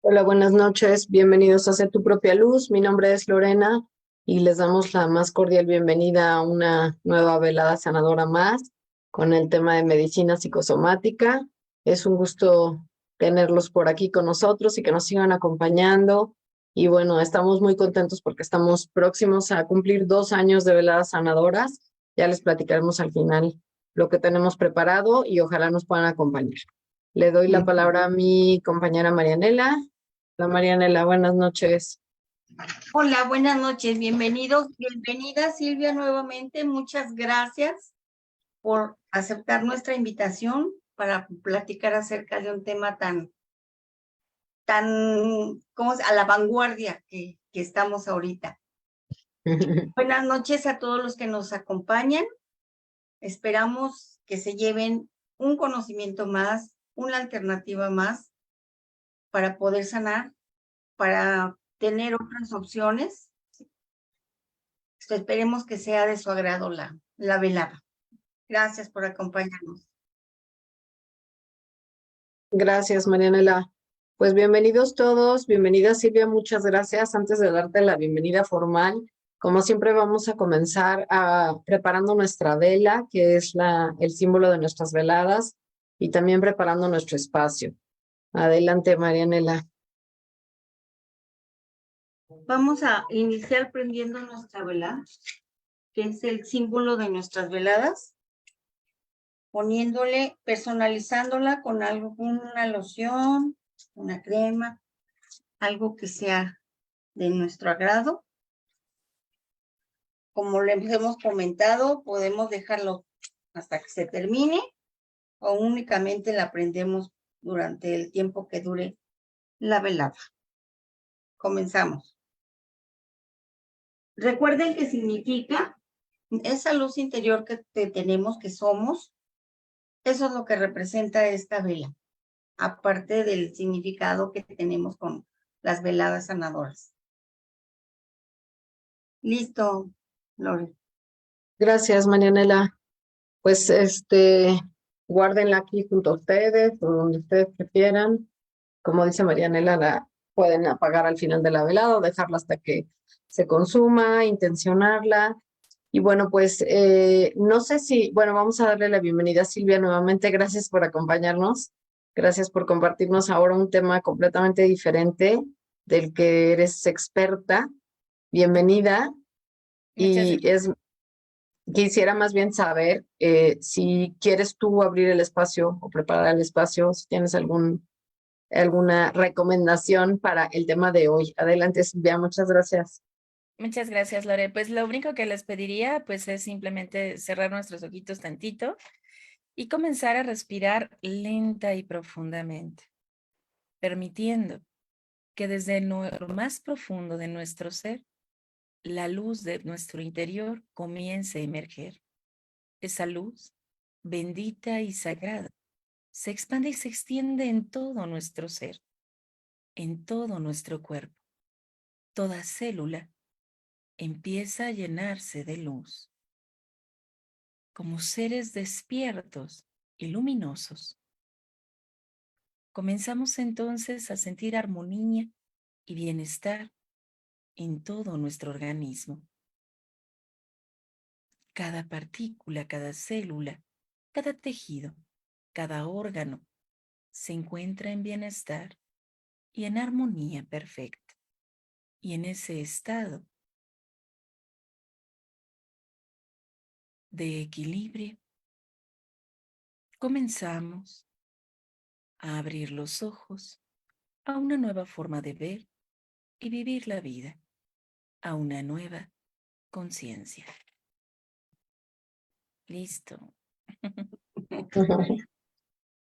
Hola, buenas noches. Bienvenidos a Hacer tu propia luz. Mi nombre es Lorena y les damos la más cordial bienvenida a una nueva velada sanadora más con el tema de medicina psicosomática. Es un gusto tenerlos por aquí con nosotros y que nos sigan acompañando. Y bueno, estamos muy contentos porque estamos próximos a cumplir 2 años de veladas sanadoras. Ya les platicaremos al final lo que tenemos preparado y ojalá nos puedan acompañar. Le doy la palabra a mi compañera Marianela. Hola Marianela, buenas noches. Hola, buenas noches, bienvenidos, bienvenida Silvia nuevamente, muchas gracias por aceptar nuestra invitación para platicar acerca de un tema tan, a la vanguardia que estamos ahorita. Buenas noches a todos los que nos acompañan, esperamos que se lleven un conocimiento más, una alternativa más para poder sanar, para tener otras opciones. Esperemos que sea de su agrado la velada. Gracias por acompañarnos. Gracias, Marianela. Pues bienvenidos todos, bienvenida Silvia, muchas gracias. Antes de darte la bienvenida formal, como siempre vamos a comenzar preparando nuestra vela, que es el símbolo de nuestras veladas, y también preparando nuestro espacio. Adelante, Marianela. Vamos a iniciar prendiendo nuestra vela, que es el símbolo de nuestras veladas, poniéndole, personalizándola con alguna loción, una crema, algo que sea de nuestro agrado. Como les hemos comentado, podemos dejarlo hasta que se termine o únicamente la prendemos durante el tiempo que dure la velada. Comenzamos. Recuerden que significa esa luz interior que tenemos, que somos. Eso es lo que representa esta vela, aparte del significado que tenemos con las veladas sanadoras. Listo, Lore. Gracias, Marianela. Pues guárdenla aquí junto a ustedes o donde ustedes prefieran. Como dice Marianela, la pueden apagar al final de la velada o dejarla hasta que se consuma, intencionarla. Y bueno, pues no sé si, bueno, vamos a darle la bienvenida a Silvia nuevamente. Gracias por acompañarnos. Gracias por compartirnos ahora un tema completamente diferente del que eres experta. Bienvenida. Muchas Quisiera más bien saber si quieres tú abrir el espacio o preparar el espacio, si tienes alguna recomendación para el tema de hoy. Adelante, Silvia, muchas gracias. Muchas gracias, Lore. Pues lo único que les pediría pues es simplemente cerrar nuestros ojitos tantito y comenzar a respirar lenta y profundamente, permitiendo que desde lo más profundo de nuestro ser, la luz de nuestro interior comience a emerger. Esa luz, bendita y sagrada, se expande y se extiende en todo nuestro ser, en todo nuestro cuerpo. Toda célula empieza a llenarse de luz. Como seres despiertos y luminosos, comenzamos entonces a sentir armonía y bienestar en todo nuestro organismo. Cada partícula, cada célula, cada tejido, cada órgano se encuentra en bienestar y en armonía perfecta. Y en ese estado de equilibrio, comenzamos a abrir los ojos a una nueva forma de ver y vivir la vida, a una nueva conciencia. Listo.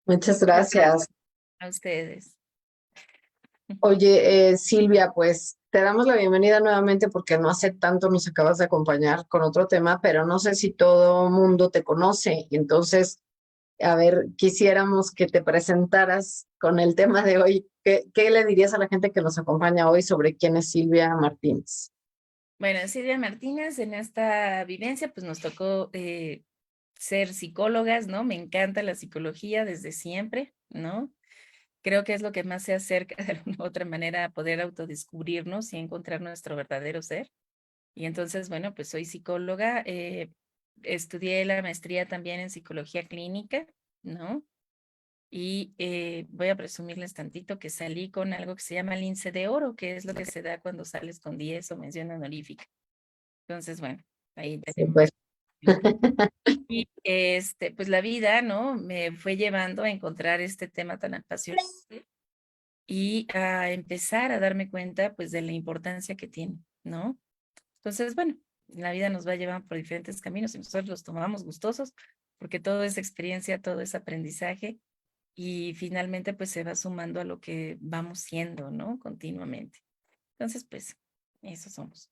Muchas gracias. A ustedes. Oye, Silvia, pues te damos la bienvenida nuevamente porque no hace tanto nos acabas de acompañar con otro tema, pero no sé si todo mundo te conoce. Entonces, a ver, quisiéramos que te presentaras con el tema de hoy. ¿Qué le dirías a la gente que nos acompaña hoy sobre quién es Silvia Martínez? Bueno, Silvia Martínez, en esta vivencia, pues nos tocó ser psicólogas, ¿no? Me encanta la psicología desde siempre, ¿no? creo que es lo que más se acerca de alguna u otra manera a poder autodescubrirnos y encontrar nuestro verdadero ser. Y entonces, bueno, pues soy psicóloga, estudié la maestría también en psicología clínica, ¿no? Y voy a presumirles tantito que salí con algo que se llama lince de oro, que es lo que se da cuando sales con 10 o mención honorífica. Entonces, bueno, ahí Sí, tenemos. pues. Y pues la vida, ¿no? Me fue llevando a encontrar este tema tan apasionante y a empezar a darme cuenta, pues, de la importancia que tiene, ¿no? Entonces, bueno, la vida nos va llevando por diferentes caminos y nosotros los tomamos gustosos porque todo es experiencia, todo es aprendizaje y finalmente, pues, se va sumando a lo que vamos siendo, ¿no? Continuamente. Entonces, pues, eso somos.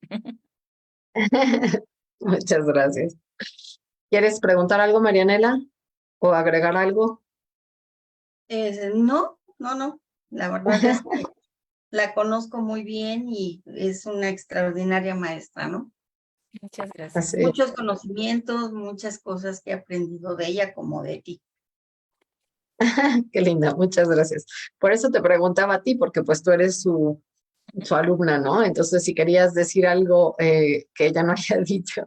Muchas gracias. ¿Quieres preguntar algo, Marianela? ¿O agregar algo? No, no, no. La verdad es que la conozco muy bien y es una extraordinaria maestra, ¿no? Muchas gracias. Así. Muchos conocimientos, muchas cosas que he aprendido de ella como de ti. Qué linda, muchas gracias. Por eso te preguntaba a ti, porque pues tú eres su alumna, ¿no? Entonces, si querías decir algo que ella no haya dicho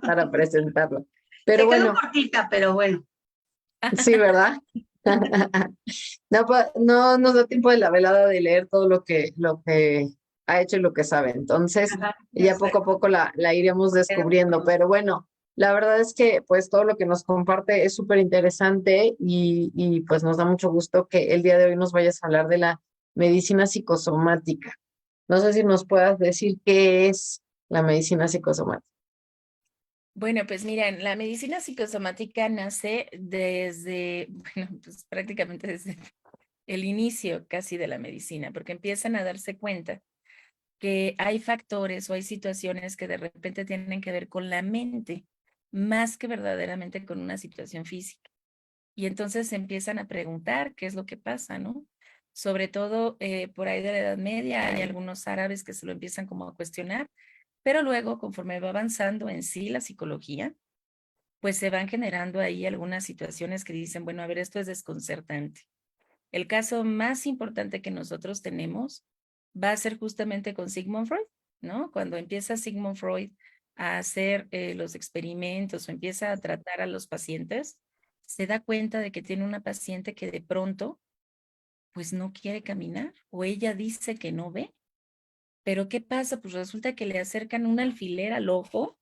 para presentarlo. Pero Se quedó bueno, cortita, pero bueno. sí, ¿verdad? No, no nos da tiempo de la velada de leer todo lo que ha hecho y lo que sabe. Entonces, Ajá, ya ya poco sé. a poco la iremos Pero descubriendo. bueno, Pero bueno, la verdad es que pues todo lo que nos comparte es súper interesante y pues nos da mucho gusto que el día de hoy nos vayas a hablar de la medicina psicosomática. No sé si nos puedas decir qué es la medicina psicosomática. Bueno, pues miren, la medicina psicosomática nace desde, bueno, pues prácticamente desde el inicio casi de la medicina, porque empiezan a darse cuenta que hay factores o hay situaciones que de repente tienen que ver con la mente, más que verdaderamente con una situación física. Y entonces se empiezan a preguntar qué es lo que pasa, ¿no? Sobre todo por ahí de la Edad Media hay algunos árabes que se lo empiezan como a cuestionar, pero luego conforme va avanzando en sí la psicología, pues se van generando ahí algunas situaciones que dicen, bueno, a ver, esto es desconcertante. El caso más importante que nosotros tenemos va a ser justamente con Sigmund Freud, ¿no? Cuando empieza Sigmund Freud a hacer los experimentos o empieza a tratar a los pacientes, se da cuenta de que tiene una paciente que de pronto, pues no quiere caminar o ella dice que no ve. Pero ¿qué pasa? Pues resulta que le acercan un alfiler al ojo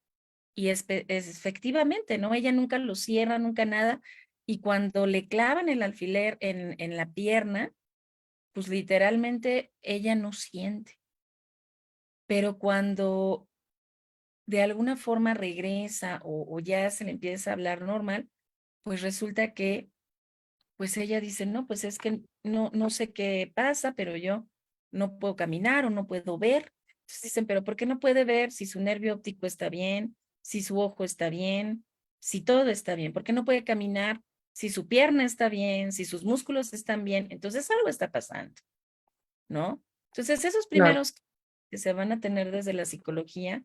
y efectivamente, ¿no? Ella nunca lo cierra, nunca nada. Y cuando le clavan el alfiler en la pierna, pues literalmente ella no siente. Pero cuando de alguna forma regresa o ya se le empieza a hablar normal, pues resulta que, pues ella dice, no, pues es que no sé qué pasa, pero yo no puedo caminar o no puedo ver. Entonces dicen, pero ¿por qué no puede ver si su nervio óptico está bien, si su ojo está bien, si todo está bien? ¿Por qué no puede caminar si su pierna está bien, si sus músculos están bien? Entonces algo está pasando, ¿no? Entonces esos Claro. primeros que se van a tener desde la psicología,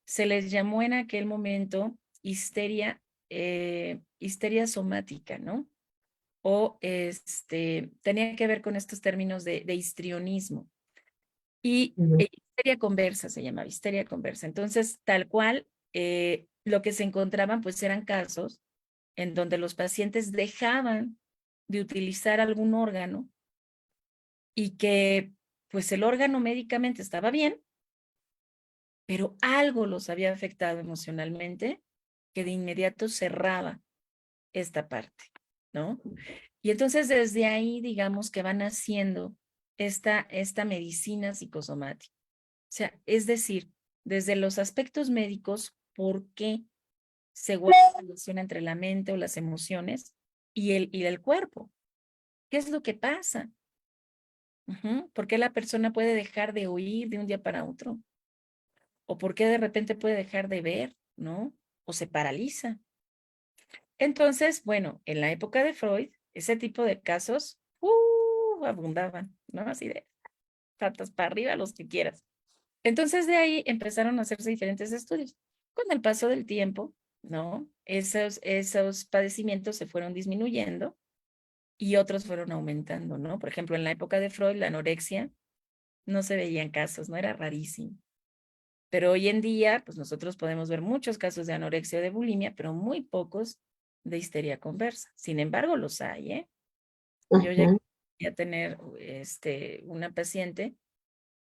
se les llamó en aquel momento histeria somática, ¿no? O tenía que ver con estos términos de histrionismo. Y Ujú. histeria conversa se llamaba, histeria conversa. Entonces, tal cual, lo que se encontraban pues eran casos en donde los pacientes dejaban de utilizar algún órgano y que pues el órgano médicamente estaba bien, pero algo los había afectado emocionalmente que de inmediato cerraba esta parte, ¿no? Y entonces desde ahí, digamos que van haciendo esta medicina psicosomática. O sea, es decir, desde los aspectos médicos, ¿por qué se guarda la relación entre la mente o las emociones y el cuerpo? ¿Qué es lo que pasa? ¿Por qué la persona puede dejar de oír de un día para otro? ¿O por qué de repente puede dejar de ver, ¿no? O se paraliza. Entonces, bueno, en la época de Freud, ese tipo de casos abundaban, ¿no? Así de patas para arriba, los que quieras. Entonces, de ahí empezaron a hacerse diferentes estudios. Con el paso del tiempo, ¿no? Esos padecimientos se fueron disminuyendo y otros fueron aumentando, ¿no? Por ejemplo, en la época de Freud, la anorexia, no se veían casos, ¿no? Era rarísimo. Pero hoy en día, pues nosotros podemos ver muchos casos de anorexia o de bulimia, pero muy pocos de histeria conversa. Sin embargo, los hay, ¿eh? Yo llegué a tener una paciente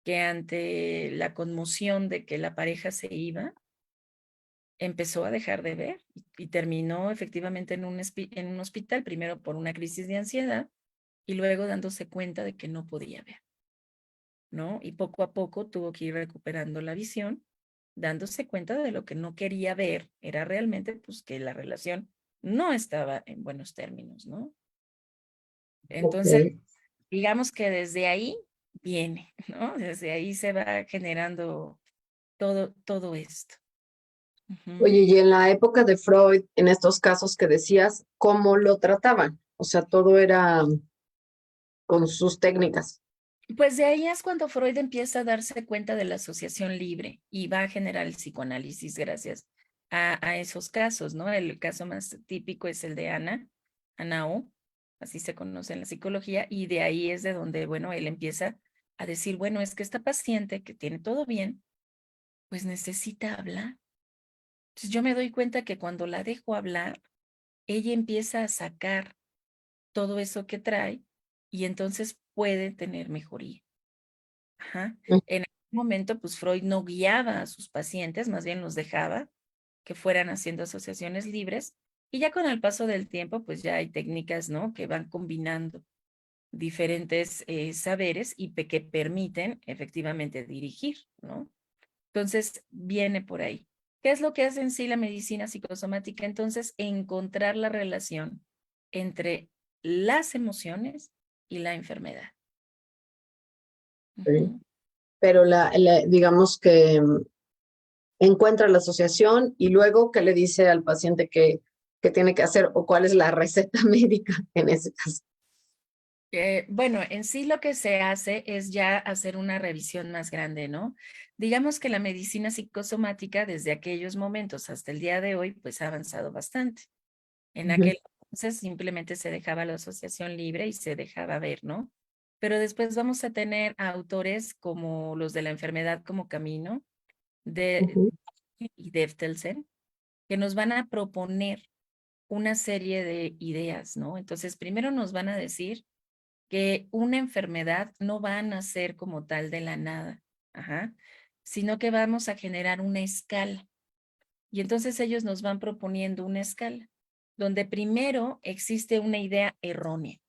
que ante la conmoción de que la pareja se iba, empezó a dejar de ver y terminó efectivamente en un hospital, primero por una crisis de ansiedad y luego dándose cuenta de que no podía ver, ¿no? Y poco a poco tuvo que ir recuperando la visión, dándose cuenta de lo que no quería ver, era realmente pues que la relación no estaba en buenos términos, ¿no? Entonces, Ok. digamos que desde ahí viene, ¿no? Desde ahí se va generando todo esto. Oye, Ujú. y en la época de Freud, en estos casos que decías, ¿cómo lo trataban? O sea, todo era con sus técnicas. Pues de ahí es cuando Freud empieza a darse cuenta de la asociación libre y va a generar el psicoanálisis gracias a esos casos, ¿no? El caso más típico es el de Ana O, así se conoce en la psicología, y de ahí es de donde, bueno, él empieza a decir, bueno, es que esta paciente que tiene todo bien, pues necesita hablar. Entonces yo me doy cuenta que cuando la dejo hablar, ella empieza a sacar todo eso que trae y entonces puede tener mejoría. Ajá. En ese momento, pues Freud no guiaba a sus pacientes, más bien los dejaba que fueran haciendo asociaciones libres y ya con el paso del tiempo, pues ya hay técnicas, ¿no? Que van combinando diferentes saberes y que permiten efectivamente dirigir, ¿no? Entonces, viene por ahí. ¿Qué es lo que hace en sí la medicina psicosomática? Entonces, encontrar la relación entre las emociones y la enfermedad. ¿Sí? Ujú. Pero digamos que encuentra la asociación y luego qué le dice al paciente que tiene que hacer o cuál es la receta médica en ese caso. Bueno, en sí lo que se hace es ya hacer una revisión más grande, ¿no? Digamos que la medicina psicosomática desde aquellos momentos hasta el día de hoy, pues ha avanzado bastante. En Ujú, aquel entonces simplemente se dejaba la asociación libre y se dejaba ver, ¿no? Pero después vamos a tener a autores como los de la enfermedad como camino, de ujú, y Deftelsen, que nos van a proponer una serie de ideas, ¿no? Entonces, primero nos van a decir que una enfermedad no va a nacer como tal de la nada, ajá, sino que vamos a generar una escala. Y entonces ellos nos van proponiendo una escala, donde primero existe una idea errónea.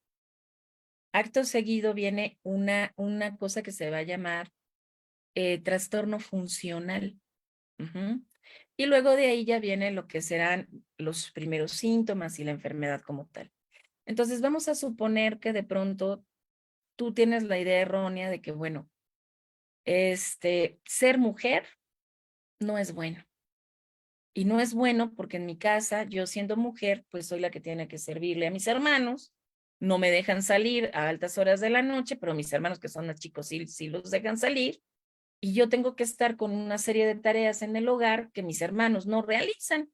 Acto seguido viene una cosa que se va a llamar trastorno funcional. Ujú. Y luego de ahí ya viene lo que serán los primeros síntomas y la enfermedad como tal. Entonces vamos a suponer que de pronto tú tienes la idea errónea de que, bueno, ser mujer no es bueno. Y no es bueno porque en mi casa, yo siendo mujer, pues soy la que tiene que servirle a mis hermanos. No me dejan salir a altas horas de la noche, pero mis hermanos que son más chicos sí los dejan salir. Y yo tengo que estar con una serie de tareas en el hogar que mis hermanos no realizan.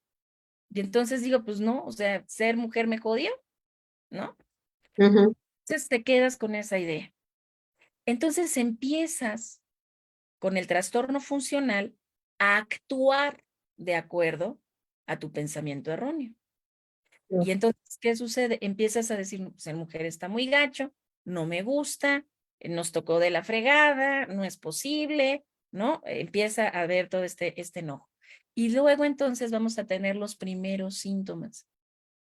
Y entonces digo, pues no, o sea, ser mujer me jodió, ¿no? ujú. Entonces te quedas con esa idea. Entonces empiezas con el trastorno funcional a actuar de acuerdo a tu pensamiento erróneo. Y entonces, ¿qué sucede? Empiezas a decir, "No, ser mujer está muy gacho, no me gusta, nos tocó de la fregada, no es posible, ¿no?" Empieza a haber todo este enojo. Y luego entonces vamos a tener los primeros síntomas.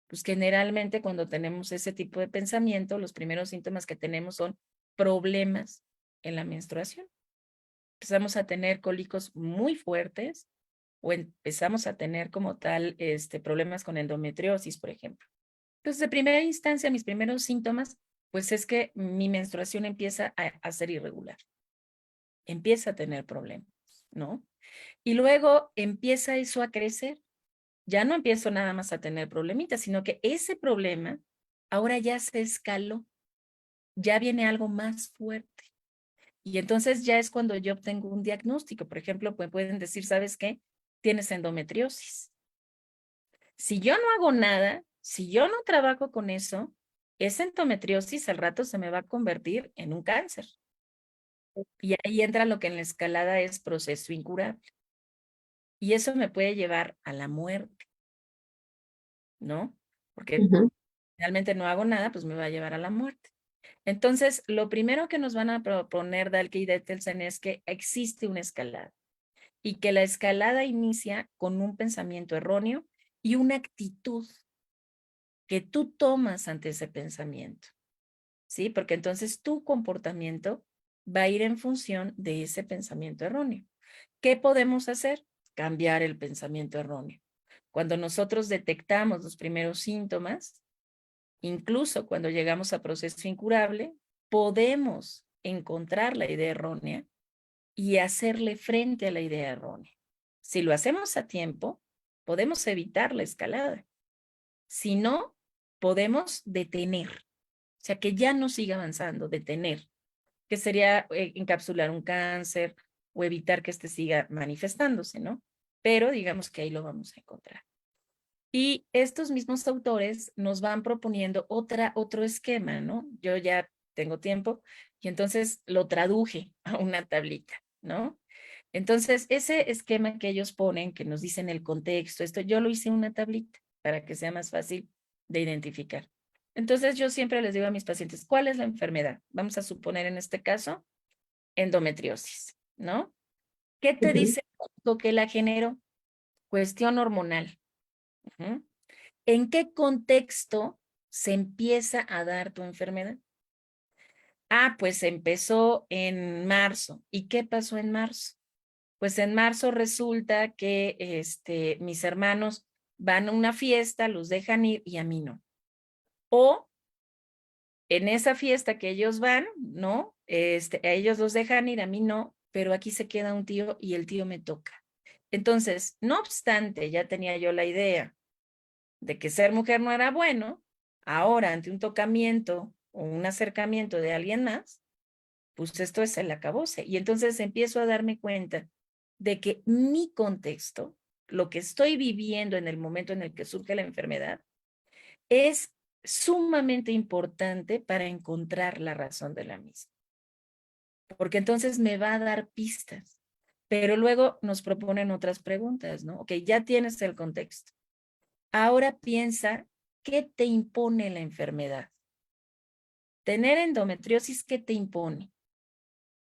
Pues generalmente cuando tenemos ese tipo de pensamiento, los primeros síntomas que tenemos son problemas en la menstruación. Empezamos a tener cólicos muy fuertes o empezamos a tener como tal problemas con endometriosis, por ejemplo. Entonces, de primera instancia, mis primeros síntomas, pues es que mi menstruación empieza a ser irregular, empieza a tener problemas, ¿no? Y luego empieza eso a crecer. Ya no empiezo nada más a tener problemitas, sino que ese problema ahora ya se escaló, ya viene algo más fuerte. Y entonces ya es cuando yo obtengo un diagnóstico. Por ejemplo, pues pueden decir, ¿sabes qué? Tienes endometriosis. Si yo no hago nada, si yo no trabajo con eso, esa endometriosis al rato se me va a convertir en un cáncer. Y ahí entra lo que en la escalada es proceso incurable. Y eso me puede llevar a la muerte, ¿no? Porque realmente no hago nada, pues me va a llevar a la muerte. Entonces, lo primero que nos van a proponer Dalke y Dettelsen es que existe una escalada y que la escalada inicia con un pensamiento erróneo y una actitud que tú tomas ante ese pensamiento, ¿sí? Porque entonces tu comportamiento va a ir en función de ese pensamiento erróneo. ¿Qué podemos hacer? Cambiar el pensamiento erróneo. Cuando nosotros detectamos los primeros síntomas, incluso cuando llegamos a proceso incurable, podemos encontrar la idea errónea y hacerle frente a la idea errónea. Si lo hacemos a tiempo, podemos evitar la escalada. Si no, podemos detener, o sea, que ya no siga avanzando, detener, que sería encapsular un cáncer o evitar que este siga manifestándose, ¿no? Pero digamos que ahí lo vamos a encontrar. Y estos mismos autores nos van proponiendo otro esquema, ¿no? Yo ya tengo tiempo y entonces lo traduje a una tablita, ¿no? Entonces, ese esquema que ellos ponen, que nos dicen el contexto, esto, yo lo hice en una tablita para que sea más fácil de identificar. Entonces, yo siempre les digo a mis pacientes, ¿cuál es la enfermedad? Vamos a suponer en este caso, endometriosis, ¿no? ¿Qué te dice lo que la generó? Cuestión hormonal. ¿En qué contexto se empieza a dar tu enfermedad? Ah, pues empezó en marzo. ¿Y qué pasó en marzo? Pues en marzo resulta que mis hermanos van a una fiesta, los dejan ir y a mí no. O en esa fiesta que ellos van, ¿no? A ellos los dejan ir, a mí no, pero aquí se queda un tío y el tío me toca. Entonces, no obstante, ya tenía yo la idea de que ser mujer no era bueno, ahora ante un tocamiento o un acercamiento de alguien más, pues esto es el acabose. Y entonces empiezo a darme cuenta de que mi contexto, lo que estoy viviendo en el momento en el que surge la enfermedad, es sumamente importante para encontrar la razón de la misma. Porque entonces me va a dar pistas. Pero luego nos proponen otras preguntas, ¿no? Ok, ya tienes el contexto. Ahora piensa, ¿qué te impone la enfermedad? Tener endometriosis, ¿qué te impone?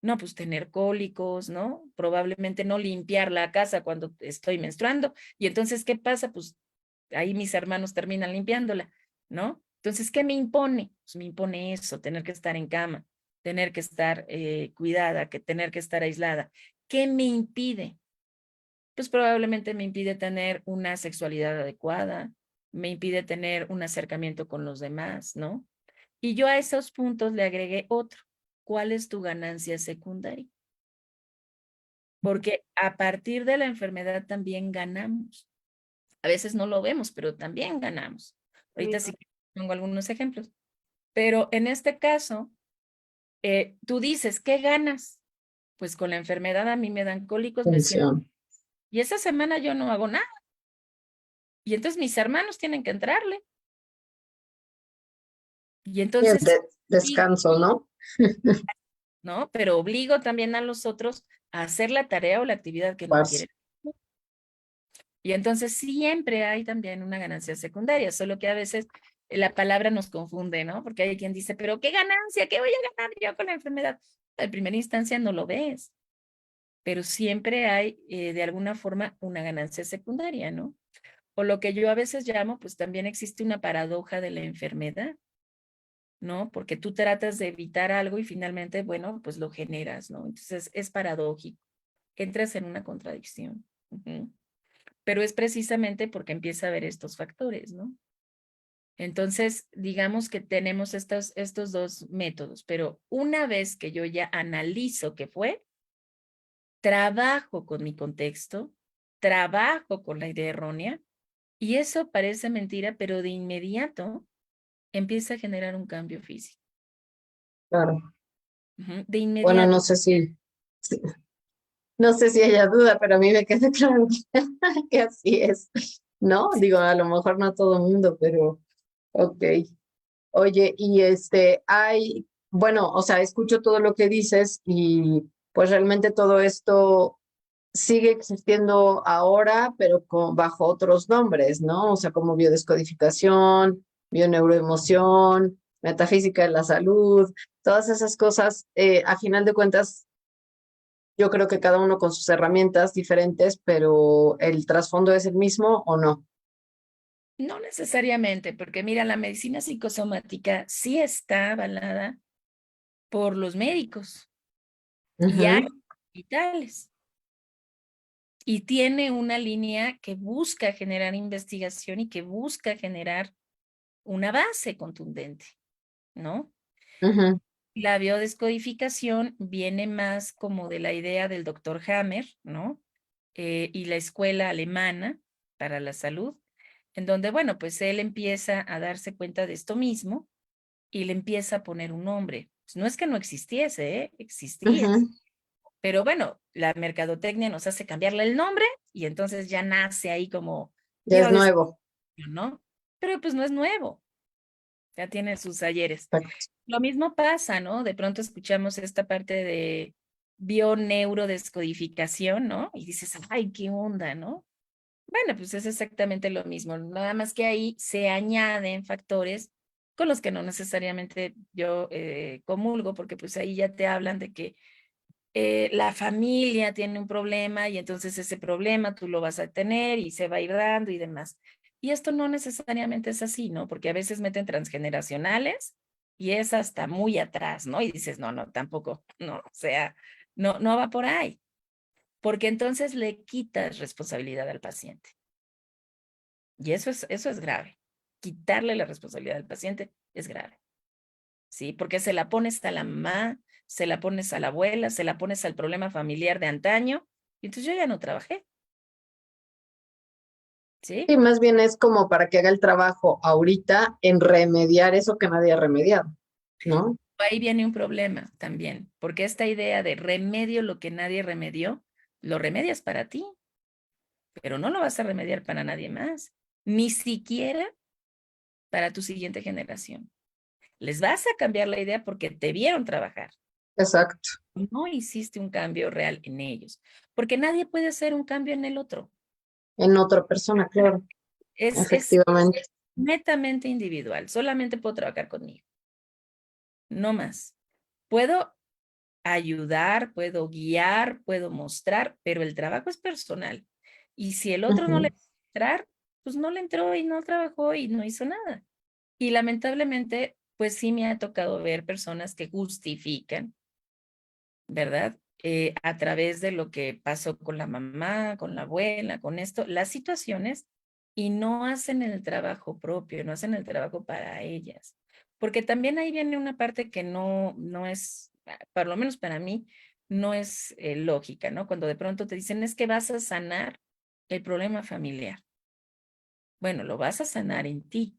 No, pues tener cólicos, ¿no? Probablemente no limpiar la casa cuando estoy menstruando. Y entonces, ¿qué pasa? Pues ahí mis hermanos terminan limpiándola, ¿no? Entonces, ¿qué me impone? Pues me impone eso, tener que estar en cama, tener que estar cuidada, tener que estar aislada. ¿Qué me impide? Pues probablemente me impide tener una sexualidad adecuada, me impide tener un acercamiento con los demás, ¿no? Y yo a esos puntos le agregué otro. ¿Cuál es tu ganancia secundaria? Porque a partir de la enfermedad también ganamos. A veces no lo vemos, pero también ganamos. Ahorita sí pongo algunos ejemplos. Pero en este caso, tú dices, ¿qué ganas? Pues con la enfermedad a mí me dan cólicos, me siento. Y esa semana yo no hago nada. Y entonces mis hermanos tienen que entrarle. Y entonces, descanso, ¿no? ¿no? Pero obligo también a los otros a hacer la tarea o la actividad que no quieren. Y entonces siempre hay también una ganancia secundaria, solo que a veces la palabra nos confunde, ¿no? Porque hay quien dice, pero ¿qué ganancia? ¿Qué voy a ganar yo con la enfermedad? En primera instancia no lo ves, pero siempre hay de alguna forma una ganancia secundaria, ¿no? O lo que yo a veces llamo, pues también existe una paradoja de la enfermedad, ¿no? Porque tú tratas de evitar algo y finalmente, bueno, pues lo generas, ¿no? Entonces es paradójico, entras en una contradicción. Pero es precisamente porque empieza a haber estos factores, ¿no? Entonces, digamos que tenemos estos dos métodos, pero una vez que yo ya analizo qué fue, trabajo con mi contexto, trabajo con la idea errónea, y eso parece mentira, pero de inmediato empieza a generar un cambio físico. Claro. De inmediato. Bueno, no sé si haya duda, pero a mí me queda claro que así es, ¿no? Digo, a lo mejor no todo el mundo, pero ok. Oye, y hay, bueno, o sea, escucho todo lo que dices y pues realmente todo esto sigue existiendo ahora, pero bajo otros nombres, ¿no? O sea, como biodescodificación, bioneuroemoción, metafísica de la salud, todas esas cosas, a final de cuentas, yo creo que cada uno con sus herramientas diferentes, pero el trasfondo es el mismo o no. No necesariamente, porque mira, la medicina psicosomática sí está avalada por los médicos y hay Ujú, hospitales. Y tiene una línea que busca generar investigación y que busca generar una base contundente, ¿no? ujú, La biodescodificación viene más como de la idea del doctor Hammer, ¿no? Y la escuela alemana para la salud, en donde, bueno, pues él empieza a darse cuenta de esto mismo y le empieza a poner un nombre. Pues no es que no existiese, ¿eh? Existía. ujú. Pero bueno, la mercadotecnia nos hace cambiarle el nombre y entonces ya nace ahí como Ya es biodescodificación, nuevo. ¿no? Pero pues no es nuevo, ya tiene sus ayeres. Perfecto. Lo mismo pasa, ¿no? De pronto escuchamos esta parte de bioneurodescodificación, ¿no? Y dices, ay, qué onda, ¿no? Bueno, pues es exactamente lo mismo, nada más que ahí se añaden factores con los que no necesariamente yo comulgo, porque pues ahí ya te hablan de que la familia tiene un problema y entonces ese problema tú lo vas a tener y se va a ir dando y demás. Y esto no necesariamente es así, ¿no? Porque a veces meten transgeneracionales y es hasta muy atrás, ¿no? Y dices, no, no, tampoco, no, o sea, no, no va por ahí, porque entonces le quitas responsabilidad al paciente. Y eso es grave. Quitarle la responsabilidad al paciente es grave. ¿Sí? Porque se la pones a la mamá, se la pones a la abuela, se la pones al problema familiar de antaño, y entonces yo ya no trabajé, ¿sí? Sí, más bien es como para que haga el trabajo ahorita en remediar eso que nadie ha remediado, ¿no? Ahí viene un problema también, porque esta idea de remedio lo que nadie remedió, lo remedias para ti, pero no lo vas a remediar para nadie más, ni siquiera para tu siguiente generación. Les vas a cambiar la idea porque te vieron trabajar. Exacto. No hiciste un cambio real en ellos, porque nadie puede hacer un cambio en el otro. En otra persona, claro, Es efectivamente. netamente individual, solamente puedo trabajar conmigo, no más. Puedo ayudar, puedo guiar, puedo mostrar, pero el trabajo es personal. Y si el otro no le Ujú. va a entrar, pues no le entró y no trabajó y no hizo nada. Y lamentablemente, pues sí me ha tocado ver personas que justifican, ¿verdad? A través de lo que pasó con la mamá, con la abuela, con esto, las situaciones, y no hacen el trabajo propio, no hacen el trabajo para ellas. Porque también ahí viene una parte que no es, por lo menos para mí, no es lógica, ¿no? Cuando de pronto te dicen es que vas a sanar el problema familiar. Bueno, lo vas a sanar en ti,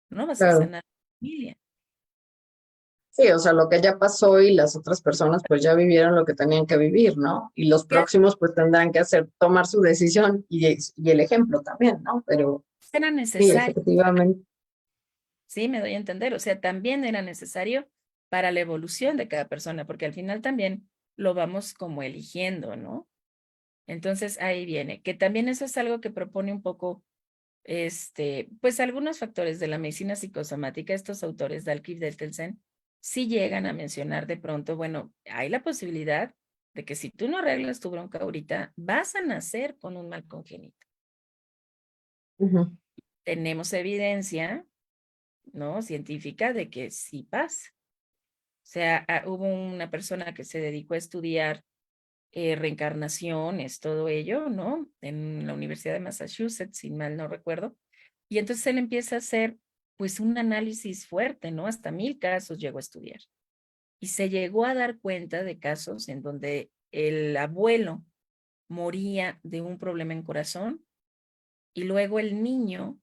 no vas a Claro. sanar en la familia. Sí, o sea, lo que ya pasó y las otras personas pues ya vivieron lo que tenían que vivir, ¿no? Y los Ya próximos pues tendrán que tomar su decisión y el ejemplo también, ¿no? Pero era sí, necesario. efectivamente. Sí, me doy a entender. O sea, también era necesario para la evolución de cada persona, porque al final también lo vamos como eligiendo, ¿no? Entonces ahí viene, que también eso es algo que propone un poco, pues algunos factores de la medicina psicosomática, estos autores, Dalkey y Deltelsen, sí llegan a mencionar de pronto, bueno, hay la posibilidad de que si tú no arreglas tu bronca ahorita, vas a nacer con un mal congénito. Ujú, Tenemos evidencia, ¿no? Científica de que sí pasa. O sea, hubo una persona que se dedicó a estudiar reencarnaciones, todo ello, ¿no? En la Universidad de Massachusetts, si mal no recuerdo. Y entonces él empieza a hacer, pues, un análisis fuerte, ¿no? Hasta 1000 casos llegó a estudiar. Y se llegó a dar cuenta de casos en donde el abuelo moría de un problema en corazón y luego el niño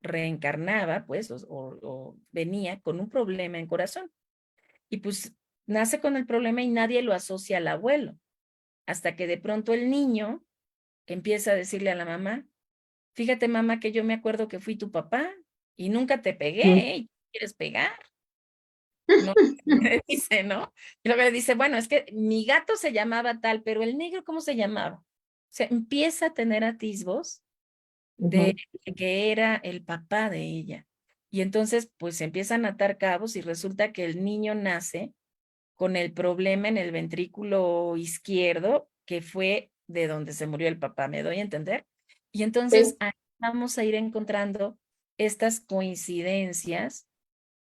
reencarnaba, pues, o venía con un problema en corazón. Y pues nace con el problema y nadie lo asocia al abuelo, hasta que de pronto el niño empieza a decirle a la mamá, fíjate mamá que yo me acuerdo que fui tu papá y nunca te ujú. pegué, ¿eh? quieres pegar? No, me dice, ¿no? Y luego le dice, bueno, es que mi gato se llamaba tal, pero el negro, ¿cómo se llamaba? O sea, empieza a tener atisbos de que era el papá de ella. Y entonces, pues se empiezan a atar cabos y resulta que el niño nace con el problema en el ventrículo izquierdo, que fue de donde se murió el papá, ¿me doy a entender? Y entonces Sí. ahí vamos a ir encontrando estas coincidencias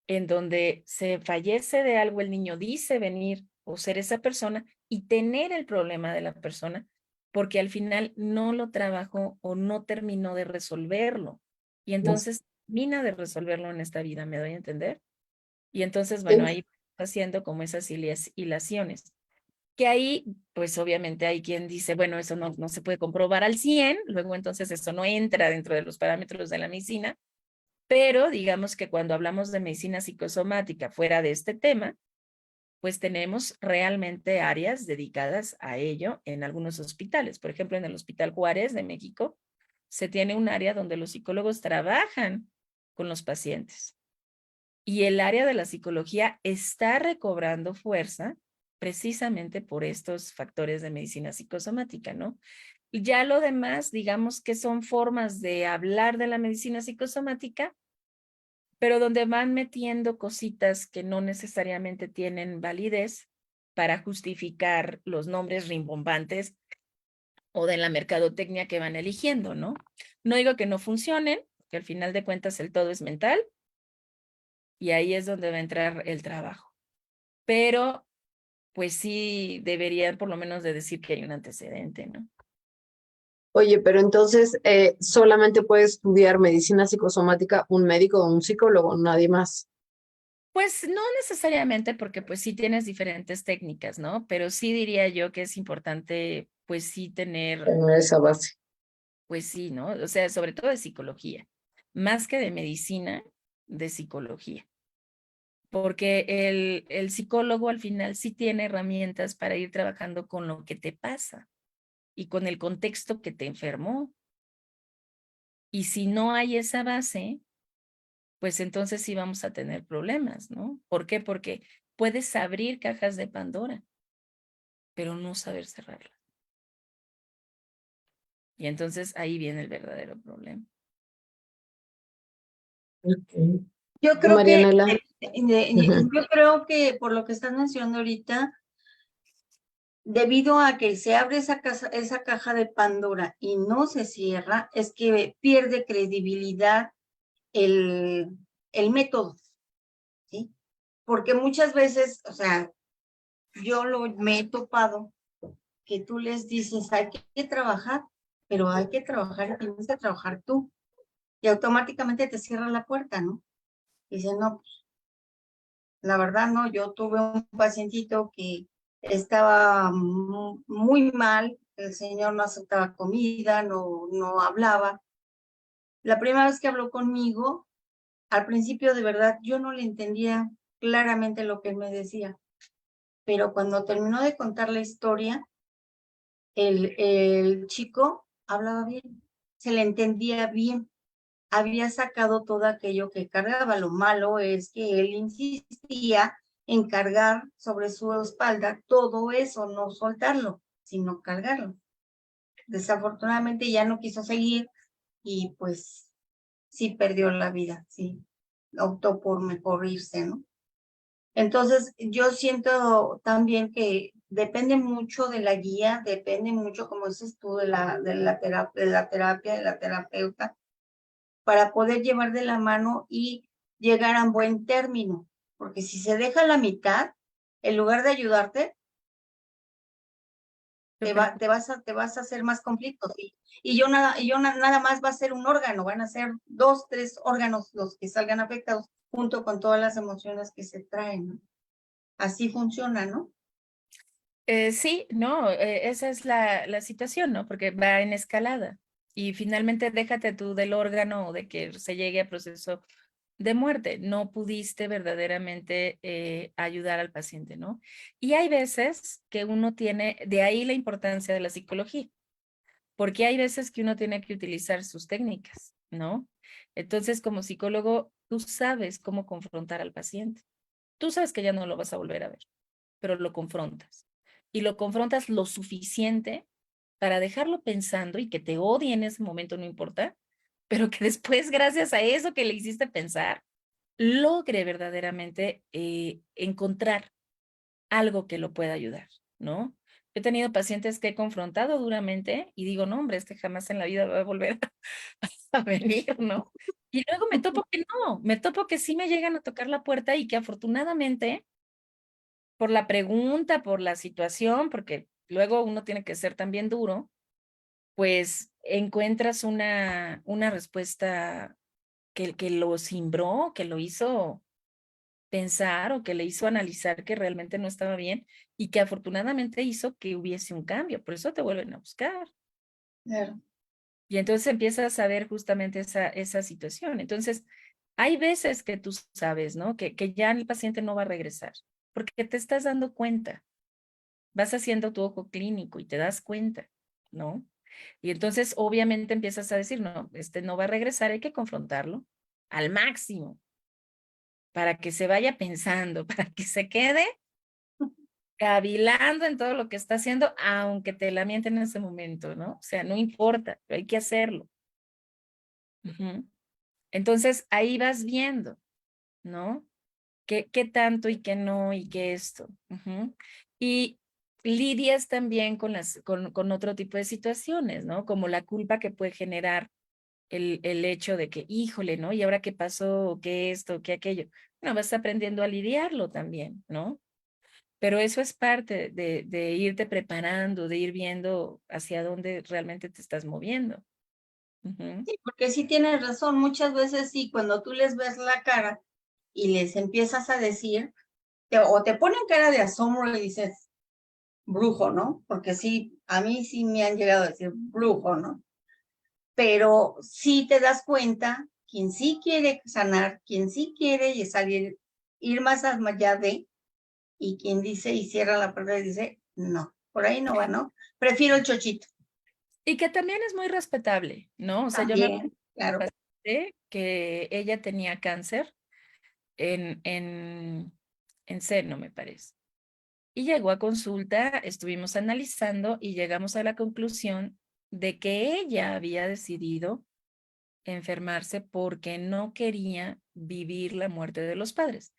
en donde se fallece de algo, el niño dice venir o ser esa persona y tener el problema de la persona, porque al final no lo trabajó o no terminó de resolverlo. Y entonces termina de resolverlo en esta vida, ¿me doy a entender? Y entonces, bueno, Sí. ahí haciendo como esas hilaciones. Que ahí, pues obviamente hay quien dice, bueno, eso no se puede comprobar al 100, luego entonces eso no entra dentro de los parámetros de la medicina, pero digamos que cuando hablamos de medicina psicosomática fuera de este tema, pues tenemos realmente áreas dedicadas a ello en algunos hospitales. Por ejemplo, en el Hospital Juárez de México, se tiene un área donde los psicólogos trabajan con los pacientes. Y el área de la psicología está recobrando fuerza precisamente por estos factores de medicina psicosomática, ¿no? Y ya lo demás, digamos que son formas de hablar de la medicina psicosomática, pero donde van metiendo cositas que no necesariamente tienen validez para justificar los nombres rimbombantes o de la mercadotecnia que van eligiendo, ¿no? No digo que no funcionen, que al final de cuentas el todo es mental y ahí es donde va a entrar el trabajo. Pero pues sí deberían por lo menos de decir que hay un antecedente, ¿no? Oye, pero entonces solamente puede estudiar medicina psicosomática un médico o un psicólogo, nadie más. Pues no necesariamente porque pues sí tienes diferentes técnicas, ¿no? Pero sí diría yo que es importante pues sí tener, Tener esa base. pues sí, ¿no? O sea, sobre todo de psicología, más que de medicina, de psicología. Porque el psicólogo al final sí tiene herramientas para ir trabajando con lo que te pasa y con el contexto que te enfermó. Y si no hay esa base, pues entonces sí vamos a tener problemas, ¿no? ¿Por qué? Porque puedes abrir cajas de Pandora, pero no saber cerrarlas. Y entonces ahí viene el verdadero problema. Ok. Yo ¿Tú, creo que, Marianela? Ujú. yo creo que por lo que estás mencionando ahorita, debido a que se abre esa caja de Pandora y no se cierra, es que pierde credibilidad el, el método, ¿sí? Porque muchas veces, o sea, me he topado que tú les dices, hay que trabajar, pero hay que trabajar y tienes que trabajar tú. Y automáticamente te cierra la puerta, ¿no? Y dicen, no, pues, la verdad no, yo tuve un pacientito que estaba muy mal, el señor no aceptaba comida, no hablaba. La primera vez que habló conmigo, al principio de verdad yo no le entendía claramente lo que él me decía, pero cuando terminó de contar la historia, el chico hablaba bien, se le entendía bien, había sacado todo aquello que cargaba. Lo malo es que él insistía en cargar sobre su espalda todo eso, no soltarlo, sino cargarlo. Desafortunadamente ya no quiso seguir y pues sí perdió la vida, sí, optó por mejor irse, ¿no? Entonces, yo siento también que depende mucho de la guía, depende mucho, como dices tú, de la terapeuta, para poder llevar de la mano y llegar a un buen término. Porque si se deja a la mitad, en lugar de ayudarte, Yo creo, te vas a hacer más conflictos. Nada más va a ser un órgano, van a ser 2, 3 órganos los que salgan afectados, junto con todas las emociones que se traen, ¿no? Así funciona, ¿no? sí, no, esa es la situación, ¿no? Porque va en escalada y finalmente déjate tú del órgano o de que se llegue a proceso de muerte, no pudiste verdaderamente ayudar al paciente, ¿no? Y hay veces que uno tiene, de ahí la importancia de la psicología, porque hay veces que uno tiene que utilizar sus técnicas, ¿no? Entonces, como psicólogo, tú sabes cómo confrontar al paciente. Tú sabes que ya no lo vas a volver a ver, pero lo confrontas. Y lo confrontas lo suficiente para dejarlo pensando y que te odie en ese momento, no importa, pero que después, gracias a eso que le hiciste pensar, logre verdaderamente encontrar algo que lo pueda ayudar, ¿no? He tenido pacientes que he confrontado duramente y digo, no, hombre, jamás en la vida va a volver a venir, ¿no? Y luego me topo que no, me topo que sí me llegan a tocar la puerta y que afortunadamente, por la pregunta, por la situación, porque luego uno tiene que ser también duro, pues encuentras una respuesta que lo cimbró, que lo hizo pensar o que le hizo analizar que realmente no estaba bien y que afortunadamente hizo que hubiese un cambio. Por eso te vuelven a buscar. Claro. Y entonces empiezas a ver justamente esa situación. Entonces, hay veces que tú sabes, ¿no? Que ya el paciente no va a regresar, porque te estás dando cuenta. Vas haciendo tu ojo clínico y te das cuenta, ¿no? Y entonces, obviamente, empiezas a decir, no, este no va a regresar, hay que confrontarlo al máximo para que se vaya pensando, para que se quede cavilando en todo lo que está haciendo, aunque te la mienten en ese momento, ¿no? O sea, no importa, pero hay que hacerlo. Ujú. Entonces, ahí vas viendo, ¿no? ¿Qué tanto y qué no y qué esto? Ujú. Y lidias también con otro tipo de situaciones, ¿no? Como la culpa que puede generar el hecho de que, híjole, ¿no? ¿Y ahora qué pasó? ¿Qué esto? ¿Qué aquello? Bueno, vas aprendiendo a lidiarlo también, ¿no? Pero eso es parte de irte preparando, de ir viendo hacia dónde realmente te estás moviendo. Ujú. Sí, porque sí tienes razón, muchas veces sí, cuando tú les ves la cara y les empiezas a decir, o te ponen cara de asombro y dices, brujo, ¿no? Porque sí, a mí sí me han llegado a decir brujo, ¿no? Pero sí te das cuenta, quien sí quiere sanar, quien sí quiere salir, ir más allá de, y quien dice y cierra la puerta y dice, no, por ahí no va, ¿no? Prefiero el chochito. Y que también es muy respetable, ¿no? O sea, yo me También, claro. pasé que ella tenía cáncer en, en seno, me parece. Y llegó a consulta, estuvimos analizando y llegamos a la conclusión de que ella había decidido enfermarse porque no quería vivir la muerte de los padres.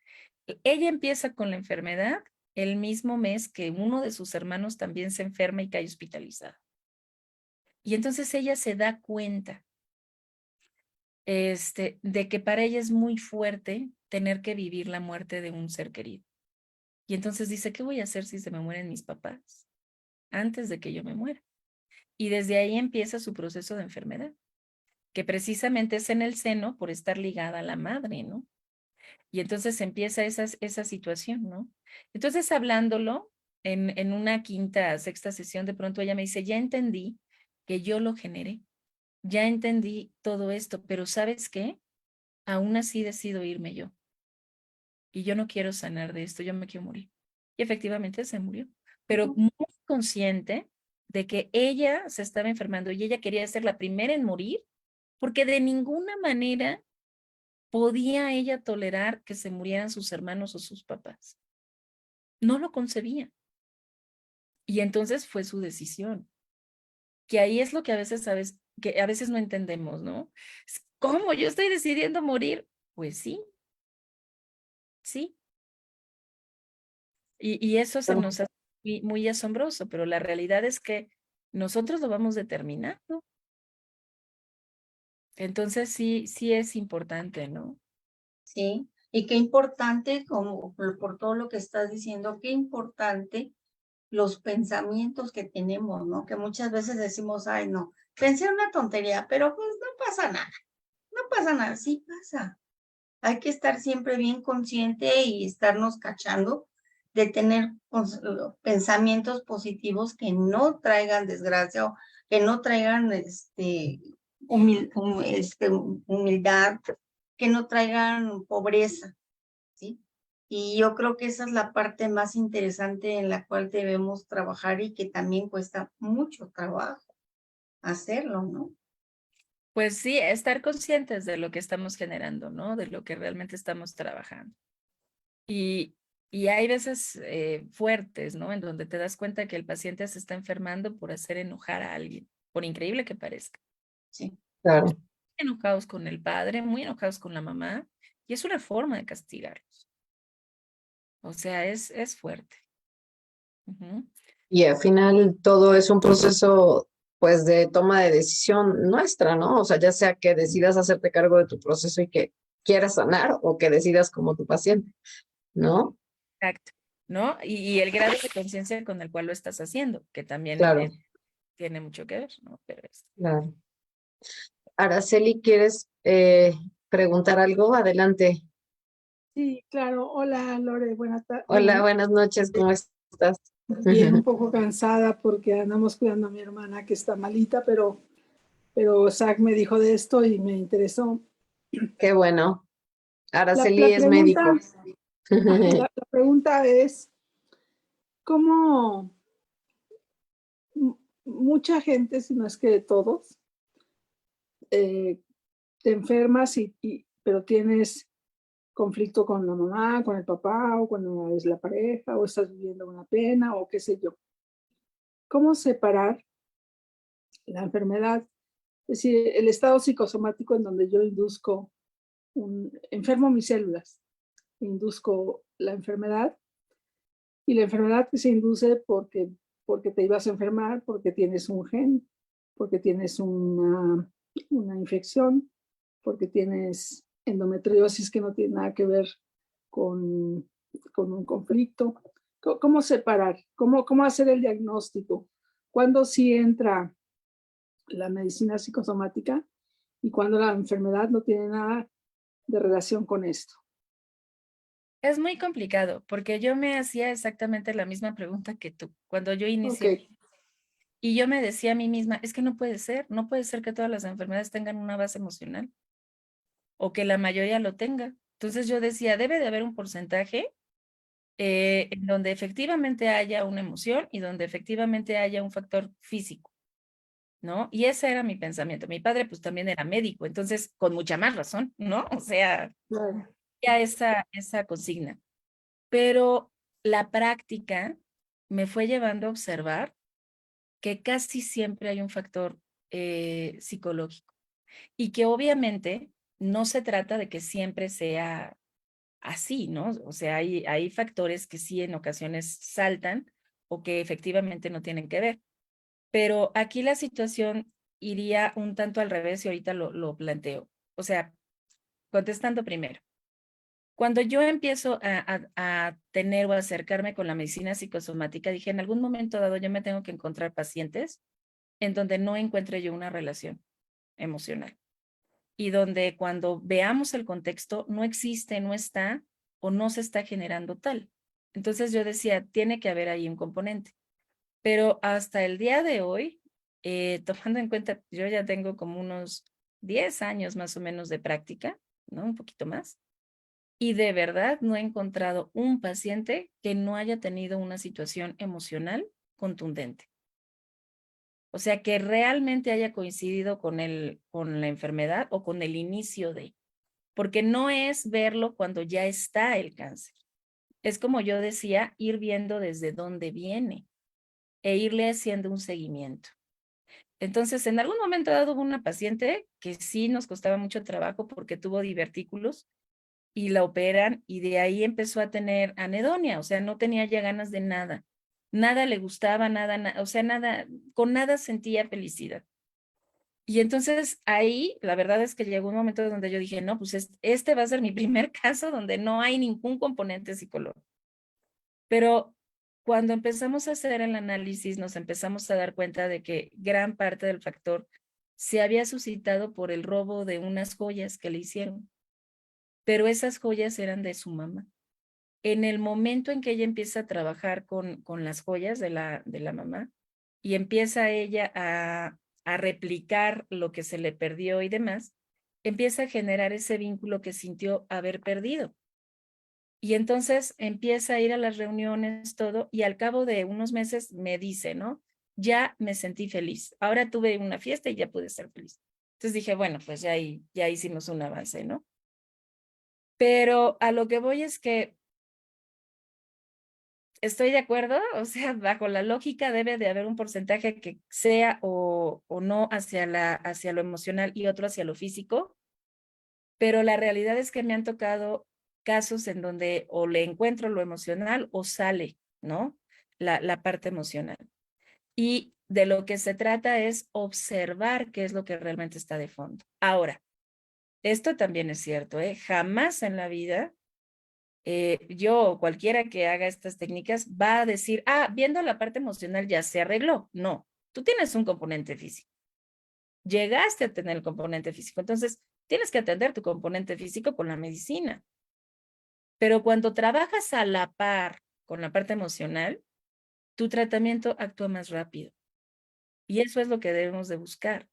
Ella empieza con la enfermedad el mismo mes que uno de sus hermanos también se enferma y cae hospitalizado. Y entonces ella se da cuenta de que para ella es muy fuerte tener que vivir la muerte de un ser querido. Y entonces dice, ¿qué voy a hacer si se me mueren mis papás antes de que yo me muera? Y desde ahí empieza su proceso de enfermedad, que precisamente es en el seno por estar ligada a la madre, ¿no? Y entonces empieza esa situación, ¿no? Entonces, hablándolo en una quinta, sexta sesión, de pronto ella me dice, ya entendí que yo lo generé, ya entendí todo esto, pero ¿sabes qué? Aún así decido irme yo. Y yo no quiero sanar de esto, yo me quiero morir. Y efectivamente se murió, pero muy consciente de que ella se estaba enfermando y ella quería ser la primera en morir, porque de ninguna manera podía ella tolerar que se murieran sus hermanos o sus papás. No lo concebía. Y entonces fue su decisión, que ahí es lo que a veces, sabes, que a veces no entendemos, ¿no? ¿Cómo? ¿Yo estoy decidiendo morir? Pues sí, sí. Y eso se nos hace muy asombroso, pero la realidad es que nosotros lo vamos determinando. Entonces sí es importante, ¿no? Sí, y qué importante, como por todo lo que estás diciendo, qué importante los pensamientos que tenemos, ¿no? Que muchas veces decimos, ay, no, pensé una tontería, pero pues no pasa nada, no pasa nada, sí pasa. Hay que estar siempre bien consciente y estarnos cachando de tener pensamientos positivos que no traigan desgracia o que no traigan humildad, que no traigan pobreza, ¿sí? Y yo creo que esa es la parte más interesante en la cual debemos trabajar y que también cuesta mucho trabajo hacerlo, ¿no? Pues sí, estar conscientes de lo que estamos generando, ¿no? De lo que realmente estamos trabajando. Y hay veces fuertes, ¿no? En donde te das cuenta que el paciente se está enfermando por hacer enojar a alguien, por increíble que parezca. Sí. Claro. Enojados con el padre, muy enojados con la mamá, y es una forma de castigarlos. O sea, es fuerte. Ujú. Y al final todo es un proceso, pues, de toma de decisión nuestra, ¿no? O sea, ya sea que decidas hacerte cargo de tu proceso y que quieras sanar o que decidas como tu paciente, ¿no? Exacto, ¿no? Y el grado de conciencia con el cual lo estás haciendo, que también Claro, tiene mucho que ver, ¿no? Pero claro. Araceli, ¿quieres preguntar algo? Adelante. Sí, claro. Hola, Lore. Buenas tardes. Hola, Bueno, buenas noches, ¿cómo estás? bien, un poco cansada porque andamos cuidando a mi hermana que está malita, pero Zach me dijo de esto y me interesó. Qué bueno. La Araceli es pregunta, médico. la pregunta es, ¿cómo mucha gente, si no es que todos, te enfermas pero tienes conflicto con la mamá, con el papá, o cuando es la pareja, o estás viviendo una pena, o qué sé yo? ¿Cómo separar la enfermedad? Es decir, el estado psicosomático en donde yo enfermo mis células, induzco la enfermedad, y la enfermedad que se induce porque te ibas a enfermar, porque tienes un gen, porque tienes una infección, porque tienes endometriosis que no tiene nada que ver con, con un conflicto. ¿Cómo separar? ¿Cómo hacer el diagnóstico? ¿Cuándo sí entra la medicina psicosomática y cuándo la enfermedad no tiene nada de relación con esto? es muy complicado porque yo me hacía exactamente la misma pregunta que tú cuando yo Ok, inicié. Y yo me decía a mí misma, es que no puede ser que todas las enfermedades tengan una base emocional o que la mayoría lo tenga. Entonces yo decía, debe de haber un porcentaje en donde efectivamente haya una emoción y donde efectivamente haya un factor físico, ¿no? Y ese era mi pensamiento. Mi padre pues también era médico, entonces con mucha más razón, ¿no? O sea, claro. ya esa consigna. Pero la práctica me fue llevando a observar que casi siempre hay un factor psicológico y que obviamente no se trata de que siempre sea así, ¿no? O sea, hay factores que sí en ocasiones saltan o que efectivamente no tienen que ver. Pero aquí la situación iría un tanto al revés y ahorita lo planteo. O sea, contestando primero. Cuando yo empiezo a tener o acercarme con la medicina psicosomática, dije, en algún momento dado yo me tengo que encontrar pacientes en donde no encuentre yo una relación emocional y donde cuando veamos el contexto no existe, no está o no se está generando tal. Entonces yo decía, tiene que haber ahí un componente. Pero hasta el día de hoy, tomando en cuenta, yo ya tengo como unos 10 años más o menos de práctica, ¿no? Un poquito más. Y de verdad no he encontrado un paciente que no haya tenido una situación emocional contundente. O sea, que realmente haya coincidido con la enfermedad o con el inicio de, porque no es verlo cuando ya está el cáncer. Es como yo decía, ir viendo desde dónde viene e irle haciendo un seguimiento. Entonces, en algún momento dado hubo una paciente que sí nos costaba mucho trabajo porque tuvo divertículos y la operan y de ahí empezó a tener anedonia, o sea, no tenía ya ganas de nada. Nada le gustaba, o sea, nada, con nada sentía felicidad. Y entonces ahí, la verdad es que llegó un momento donde yo dije, no, pues este va a ser mi primer caso donde no hay ningún componente psicológico. Pero cuando empezamos a hacer el análisis, nos empezamos a dar cuenta de que gran parte del factor se había suscitado por el robo de unas joyas que le hicieron, pero esas joyas eran de su mamá. En el momento en que ella empieza a trabajar con las joyas de la mamá y empieza ella a replicar lo que se le perdió y demás, empieza a generar ese vínculo que sintió haber perdido. Y entonces empieza a ir a las reuniones, todo, y al cabo de unos meses me dice, ¿no? Ya me sentí feliz. Ahora tuve una fiesta y ya pude ser feliz. Entonces dije, bueno, pues ya hicimos un avance, ¿no? Pero a lo que voy es que estoy de acuerdo, o sea, bajo la lógica debe de haber un porcentaje que sea o no hacia lo emocional y otro hacia lo físico, pero la realidad es que me han tocado casos en donde o le encuentro lo emocional o sale, ¿no? La parte emocional. Y de lo que se trata es observar qué es lo que realmente está de fondo. Ahora, esto también es cierto, ¿eh? Jamás en la vida yo o cualquiera que haga estas técnicas va a decir, viendo la parte emocional ya se arregló. No, tú tienes un componente físico. Llegaste a tener el componente físico. Entonces, tienes que atender tu componente físico con la medicina. Pero cuando trabajas a la par con la parte emocional, tu tratamiento actúa más rápido. Y eso es lo que debemos de buscar,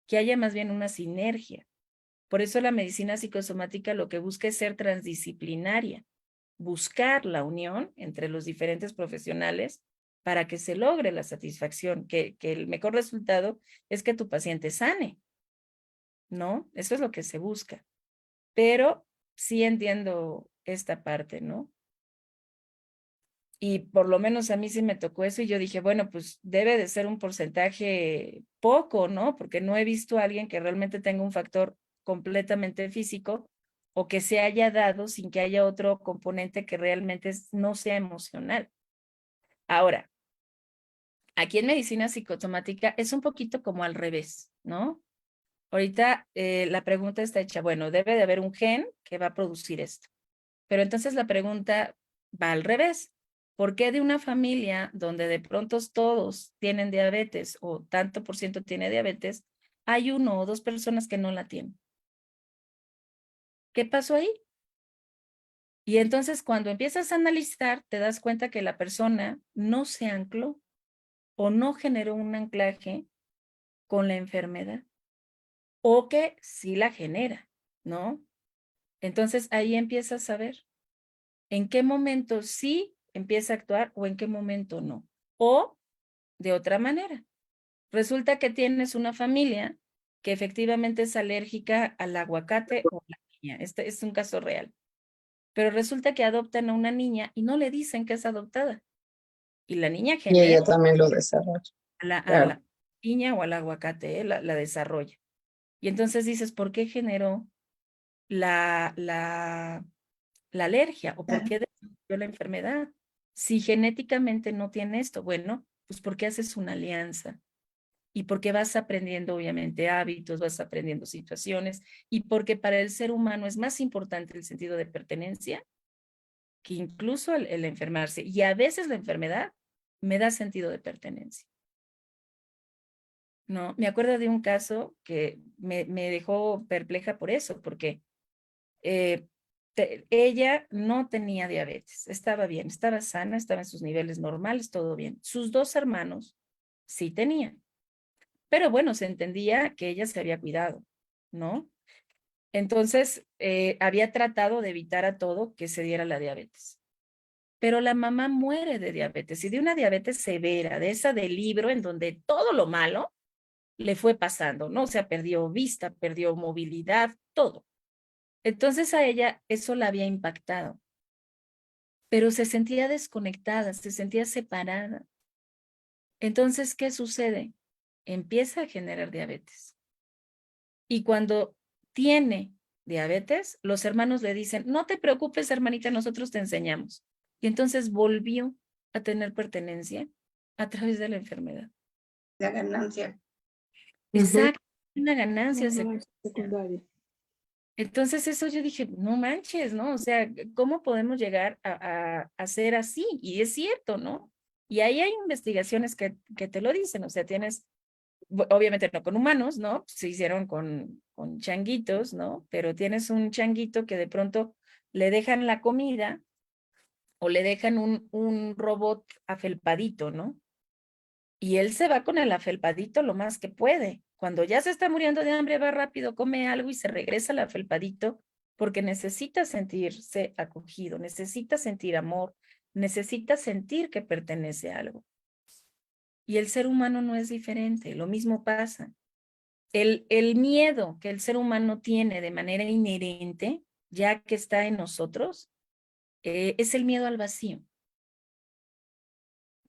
que haya más bien una sinergia. Por eso la medicina psicosomática lo que busca es ser transdisciplinaria, buscar la unión entre los diferentes profesionales para que se logre la satisfacción, que el mejor resultado es que tu paciente sane, ¿no? Eso es lo que se busca. Pero sí entiendo esta parte, ¿no? Y por lo menos a mí sí me tocó eso y yo dije, bueno, pues debe de ser un porcentaje poco, ¿no? Porque no he visto a alguien que realmente tenga un factor completamente físico o que se haya dado sin que haya otro componente que realmente no sea emocional. Ahora, aquí en medicina psicosomática es un poquito como al revés, ¿no? Ahorita la pregunta está hecha, bueno, debe de haber un gen que va a producir esto. Pero entonces la pregunta va al revés. ¿Por qué de una familia donde de pronto todos tienen diabetes o tanto por ciento tiene diabetes, hay 1 o 2 personas que no la tienen? ¿Qué pasó ahí? Y entonces cuando empiezas a analizar, te das cuenta que la persona no se ancló o no generó un anclaje con la enfermedad o que sí la genera, ¿no? Entonces ahí empiezas a ver en qué momento sí empieza a actuar o en qué momento no. O de otra manera, resulta que tienes una familia que efectivamente es alérgica al aguacate o la piña. Este es un caso real. Pero resulta que adoptan a una niña y no le dicen que es adoptada. Y la niña Y genera ella también lo desarrolla. a Claro. la piña o al aguacate, la desarrolla. Y entonces dices, ¿por qué generó la, la, la alergia o por qué desarrolló la enfermedad? Si genéticamente no tiene esto, bueno, pues porque haces una alianza y porque vas aprendiendo obviamente hábitos, vas aprendiendo situaciones y porque para el ser humano es más importante el sentido de pertenencia que incluso el enfermarse. Y a veces la enfermedad me da sentido de pertenencia. No, me acuerdo de un caso que me dejó perpleja por eso, porque ella no tenía diabetes, estaba bien, estaba sana, estaba en sus niveles normales, todo bien. Sus 2 hermanos sí tenían, pero bueno, se entendía que ella se había cuidado, ¿no? Entonces, había tratado de evitar a todo que se diera la diabetes. Pero la mamá muere de diabetes y de una diabetes severa, de esa del libro en donde todo lo malo le fue pasando, ¿no? O sea, perdió vista, perdió movilidad, todo. Entonces a ella eso la había impactado, pero se sentía desconectada, se sentía separada. Entonces, ¿qué sucede? Empieza a generar diabetes. Y cuando tiene diabetes, los hermanos le dicen, no te preocupes, hermanita, nosotros te enseñamos. Y entonces volvió a tener pertenencia a través de la enfermedad. La ganancia. Exacto, una ganancia Secundaria. Entonces eso yo dije, no manches, ¿no? O sea, ¿cómo podemos llegar a ser así? Y es cierto, ¿no? Y ahí hay investigaciones que te lo dicen, o sea, tienes, obviamente no con humanos, ¿no? Se hicieron con changuitos, ¿no? Pero tienes un changuito que de pronto le dejan la comida o le dejan un robot afelpadito, ¿no? Y él se va con el afelpadito lo más que puede. Cuando ya se está muriendo de hambre, va rápido, come algo y se regresa al afelpadito porque necesita sentirse acogido, necesita sentir amor, necesita sentir que pertenece a algo. Y el ser humano no es diferente, lo mismo pasa. El miedo que el ser humano tiene de manera inherente, ya que está en nosotros, es el miedo al vacío.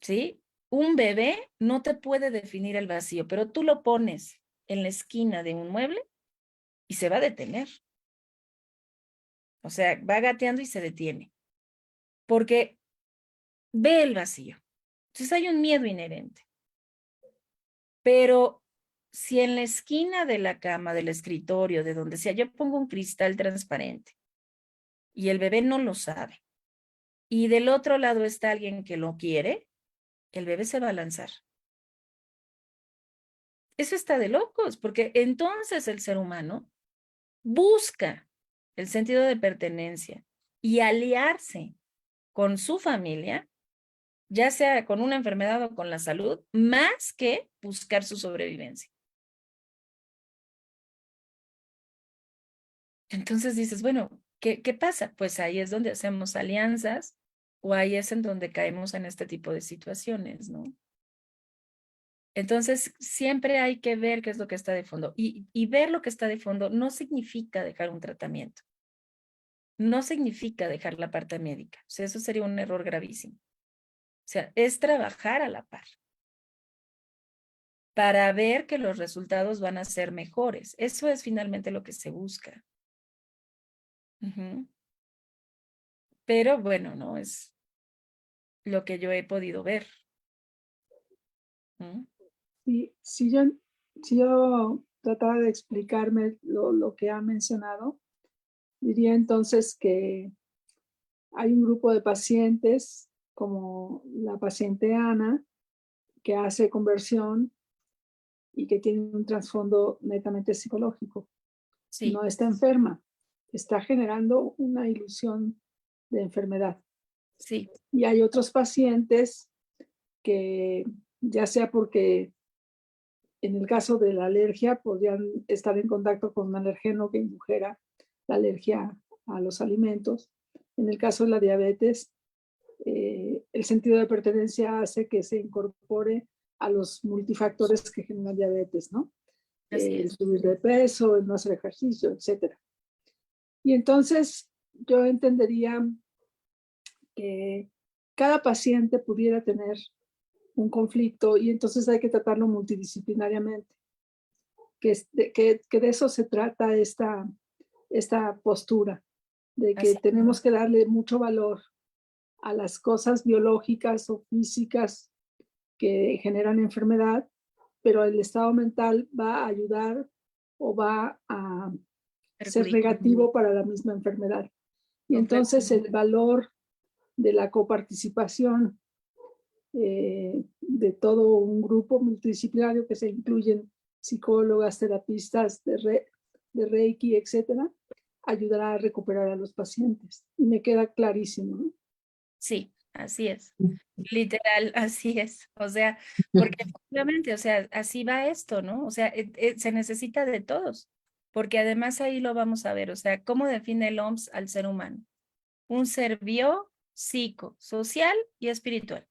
¿Sí? Un bebé no te puede definir el vacío, pero tú lo pones en la esquina de un mueble y se va a detener. O sea, va gateando y se detiene, porque ve el vacío. Entonces hay un miedo inherente. Pero si en la esquina de la cama, del escritorio, de donde sea, yo pongo un cristal transparente y el bebé no lo sabe, y del otro lado está alguien que lo quiere, el bebé se va a lanzar. Eso está de locos, porque entonces el ser humano busca el sentido de pertenencia y aliarse con su familia, ya sea con una enfermedad o con la salud, más que buscar su sobrevivencia. Entonces dices, bueno, ¿qué pasa? Pues ahí es donde hacemos alianzas o ahí es en donde caemos en este tipo de situaciones, ¿no? Entonces, siempre hay que ver qué es lo que está de fondo. Y ver lo que está de fondo no significa dejar un tratamiento. No significa dejar la parte médica. O sea, eso sería un error gravísimo. O sea, es trabajar a la par para ver que los resultados van a ser mejores. Eso es finalmente lo que se busca. Ujú. Pero bueno, no es lo que yo he podido ver. ¿Mm? Y si yo tratara de explicarme lo que ha mencionado, diría entonces que hay un grupo de pacientes, como la paciente Ana, que hace conversión y que tiene un trasfondo netamente psicológico. Sí, No está enferma, está generando una ilusión de enfermedad. sí, Y hay otros pacientes que, ya sea porque en el caso de la alergia, podrían estar en contacto con un alergeno que indujera la alergia a los alimentos. En el caso de la diabetes, el sentido de pertenencia hace que se incorpore a los multifactores que generan diabetes, ¿no? así El es. subir de peso, el no hacer ejercicio, etcétera. Y entonces yo entendería que cada paciente pudiera tener un conflicto y entonces hay que tratarlo multidisciplinariamente, que de eso se trata esta postura, de que Así, tenemos que darle mucho valor a las cosas biológicas o físicas que generan enfermedad, pero el estado mental va a ayudar o va a ser perjudica negativo para la misma enfermedad. Y entonces completamente. el valor de la coparticipación de todo un grupo multidisciplinario que se incluyen psicólogas, terapistas de Reiki, etcétera, ayudará a recuperar a los pacientes. Y me queda clarísimo, ¿no? Sí, así es. Literal, así es. O sea, porque efectivamente, o sea, así va esto, ¿no? O sea, se necesita de todos, porque además ahí lo vamos a ver, o sea, ¿cómo define el OMS al ser humano? Un ser bio, psico, social y espiritual.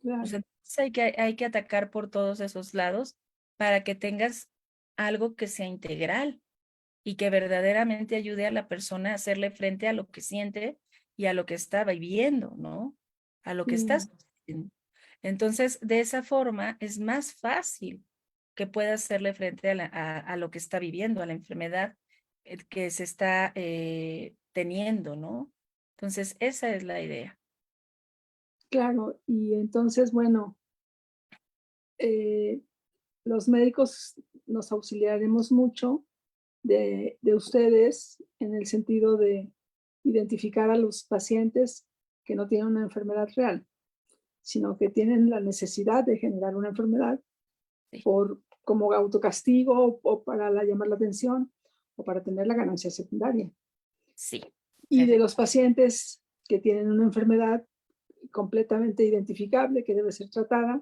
Claro. O sea, entonces hay que atacar por todos esos lados para que tengas algo que sea integral y que verdaderamente ayude a la persona a hacerle frente a lo que siente y a lo que está viviendo, ¿no? A lo que está Sí, sucediendo. Entonces, de esa forma es más fácil que pueda hacerle frente a lo que está viviendo, a la enfermedad que se está teniendo, ¿no? Entonces, esa es la idea. claro. Y entonces, bueno, eh, los médicos nos auxiliaremos mucho de ustedes en el sentido de identificar a los pacientes que no tienen una enfermedad real, sino que tienen la necesidad de generar una enfermedad Sí, como autocastigo o para llamar la atención o para tener la ganancia secundaria. sí, Y de los pacientes que tienen una enfermedad completamente identificable que debe ser tratada,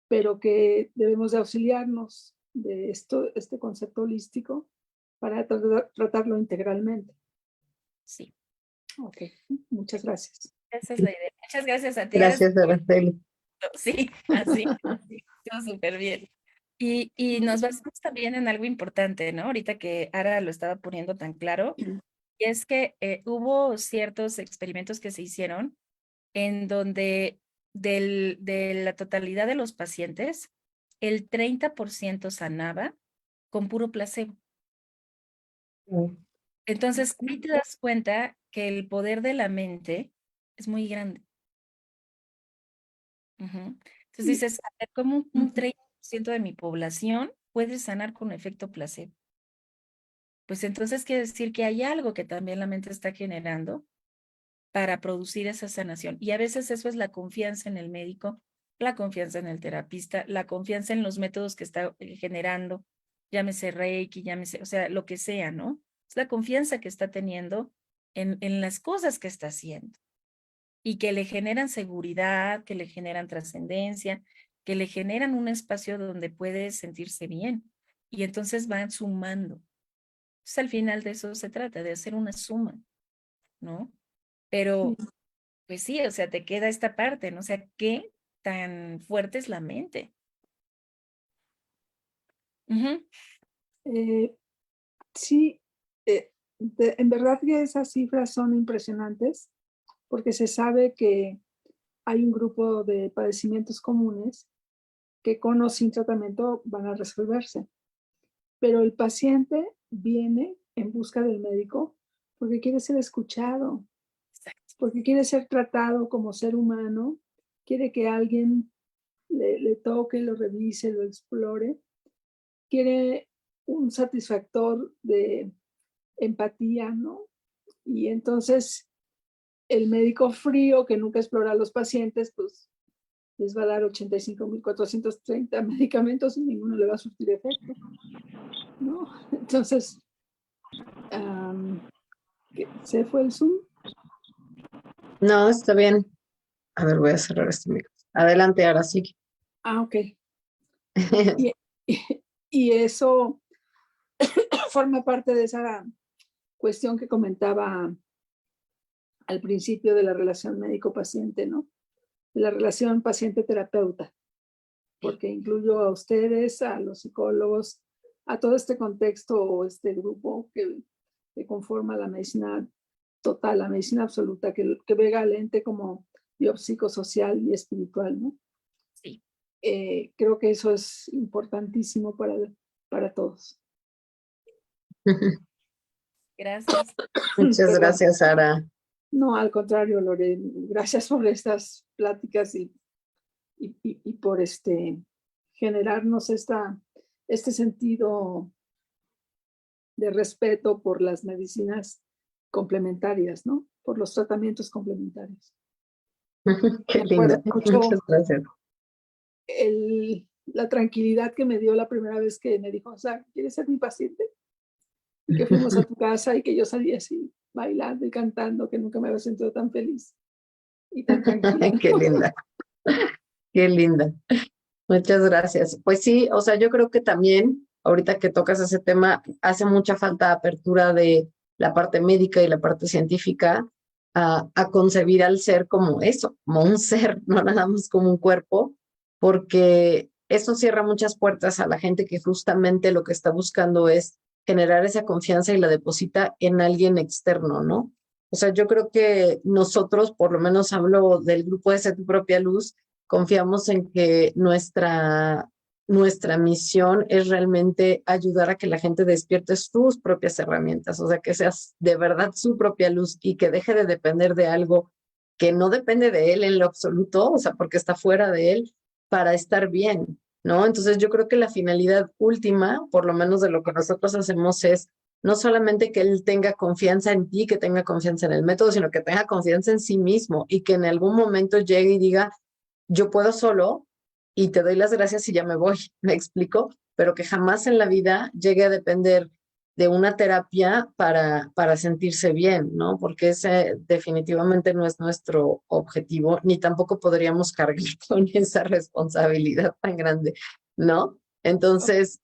pero que debemos de auxiliarnos de este concepto holístico para tratarlo integralmente. sí. Ok, muchas gracias. Esa es la idea. Muchas gracias a ti. Gracias, Araceli. Sí, así, estuvo súper bien. Y nos basamos también en algo importante, ¿no? Ahorita que Ara lo estaba poniendo tan claro, y es que hubo ciertos experimentos que se hicieron en donde de la totalidad de los pacientes, el 30% sanaba con puro placebo. Entonces, ahí te das cuenta que el poder de la mente es muy grande. Entonces dices, a ver, ¿cómo un 30% de mi población puede sanar con efecto placebo? Pues entonces quiere decir que hay algo que también la mente está generando para producir esa sanación. Y a veces eso es la confianza en el médico, la confianza en el terapista, la confianza en los métodos que está generando, llámese Reiki, llámese, o sea, lo que sea, ¿no? Es la confianza que está teniendo en las cosas que está haciendo y que le generan seguridad, que le generan trascendencia, que le generan un espacio donde puede sentirse bien. Y entonces van sumando. Entonces, al final de eso se trata, de hacer una suma, ¿no? Pero, pues sí, o sea, te queda esta parte, ¿no? O sea, ¿qué tan fuerte es la mente? Sí, en verdad que esas cifras son impresionantes porque se sabe que hay un grupo de padecimientos comunes que con o sin tratamiento van a resolverse. Pero el paciente viene en busca del médico porque quiere ser escuchado, porque quiere ser tratado como ser humano, quiere que alguien le toque, lo revise, lo explore, quiere un satisfactor de empatía, ¿no? Y entonces el médico frío que nunca explora a los pacientes, pues les va a dar 85,430 medicamentos y ninguno le va a surtir efecto, ¿no? Entonces, ¿se fue el Zoom? No, está bien. A ver, voy a cerrar este micrófono. Adelante, ahora sí. Ok. Y, y eso forma parte de esa cuestión que comentaba al principio de la relación médico-paciente, ¿no? De la relación paciente-terapeuta, porque incluyo a ustedes, a los psicólogos, a todo este contexto o este grupo que conforma la medicina total, la medicina absoluta, que ve al ente como biopsicosocial y espiritual, ¿no? Sí. Creo que eso es importantísimo para todos. Gracias. Muchas gracias, Sara. No, al contrario, Lore, gracias por estas pláticas y por generarnos este sentido de respeto por las medicinas complementarias, ¿no? Por los tratamientos complementarios. Qué linda. Muchas gracias. La tranquilidad que me dio la primera vez que me dijo, o sea, ¿quieres ser mi paciente? Y que fuimos a tu casa y que yo salí así, bailando y cantando, que nunca me había sentido tan feliz y tan tranquila. Qué linda. Qué linda. Muchas gracias. Pues sí, o sea, yo creo que también, ahorita que tocas ese tema, hace mucha falta apertura de la parte médica y la parte científica a concebir al ser como eso, como un ser, no nada más como un cuerpo, porque eso cierra muchas puertas a la gente que justamente lo que está buscando es generar esa confianza y la deposita en alguien externo, ¿no? O sea, yo creo que nosotros, por lo menos hablo del grupo de Sé Tu Propia Luz, confiamos en que nuestra misión es realmente ayudar a que la gente despierte sus propias herramientas, o sea, que seas de verdad su propia luz y que deje de depender de algo que no depende de él en lo absoluto, o sea, porque está fuera de él, para estar bien, ¿no? Entonces yo creo que la finalidad última, por lo menos de lo que nosotros hacemos, es no solamente que él tenga confianza en ti, que tenga confianza en el método, sino que tenga confianza en sí mismo y que en algún momento llegue y diga, yo puedo solo y te doy las gracias y ya me voy, ¿me explico? Pero que jamás en la vida llegue a depender de una terapia para sentirse bien, ¿no? Porque ese definitivamente no es nuestro objetivo, ni tampoco podríamos cargar con esa responsabilidad tan grande, ¿no? Entonces,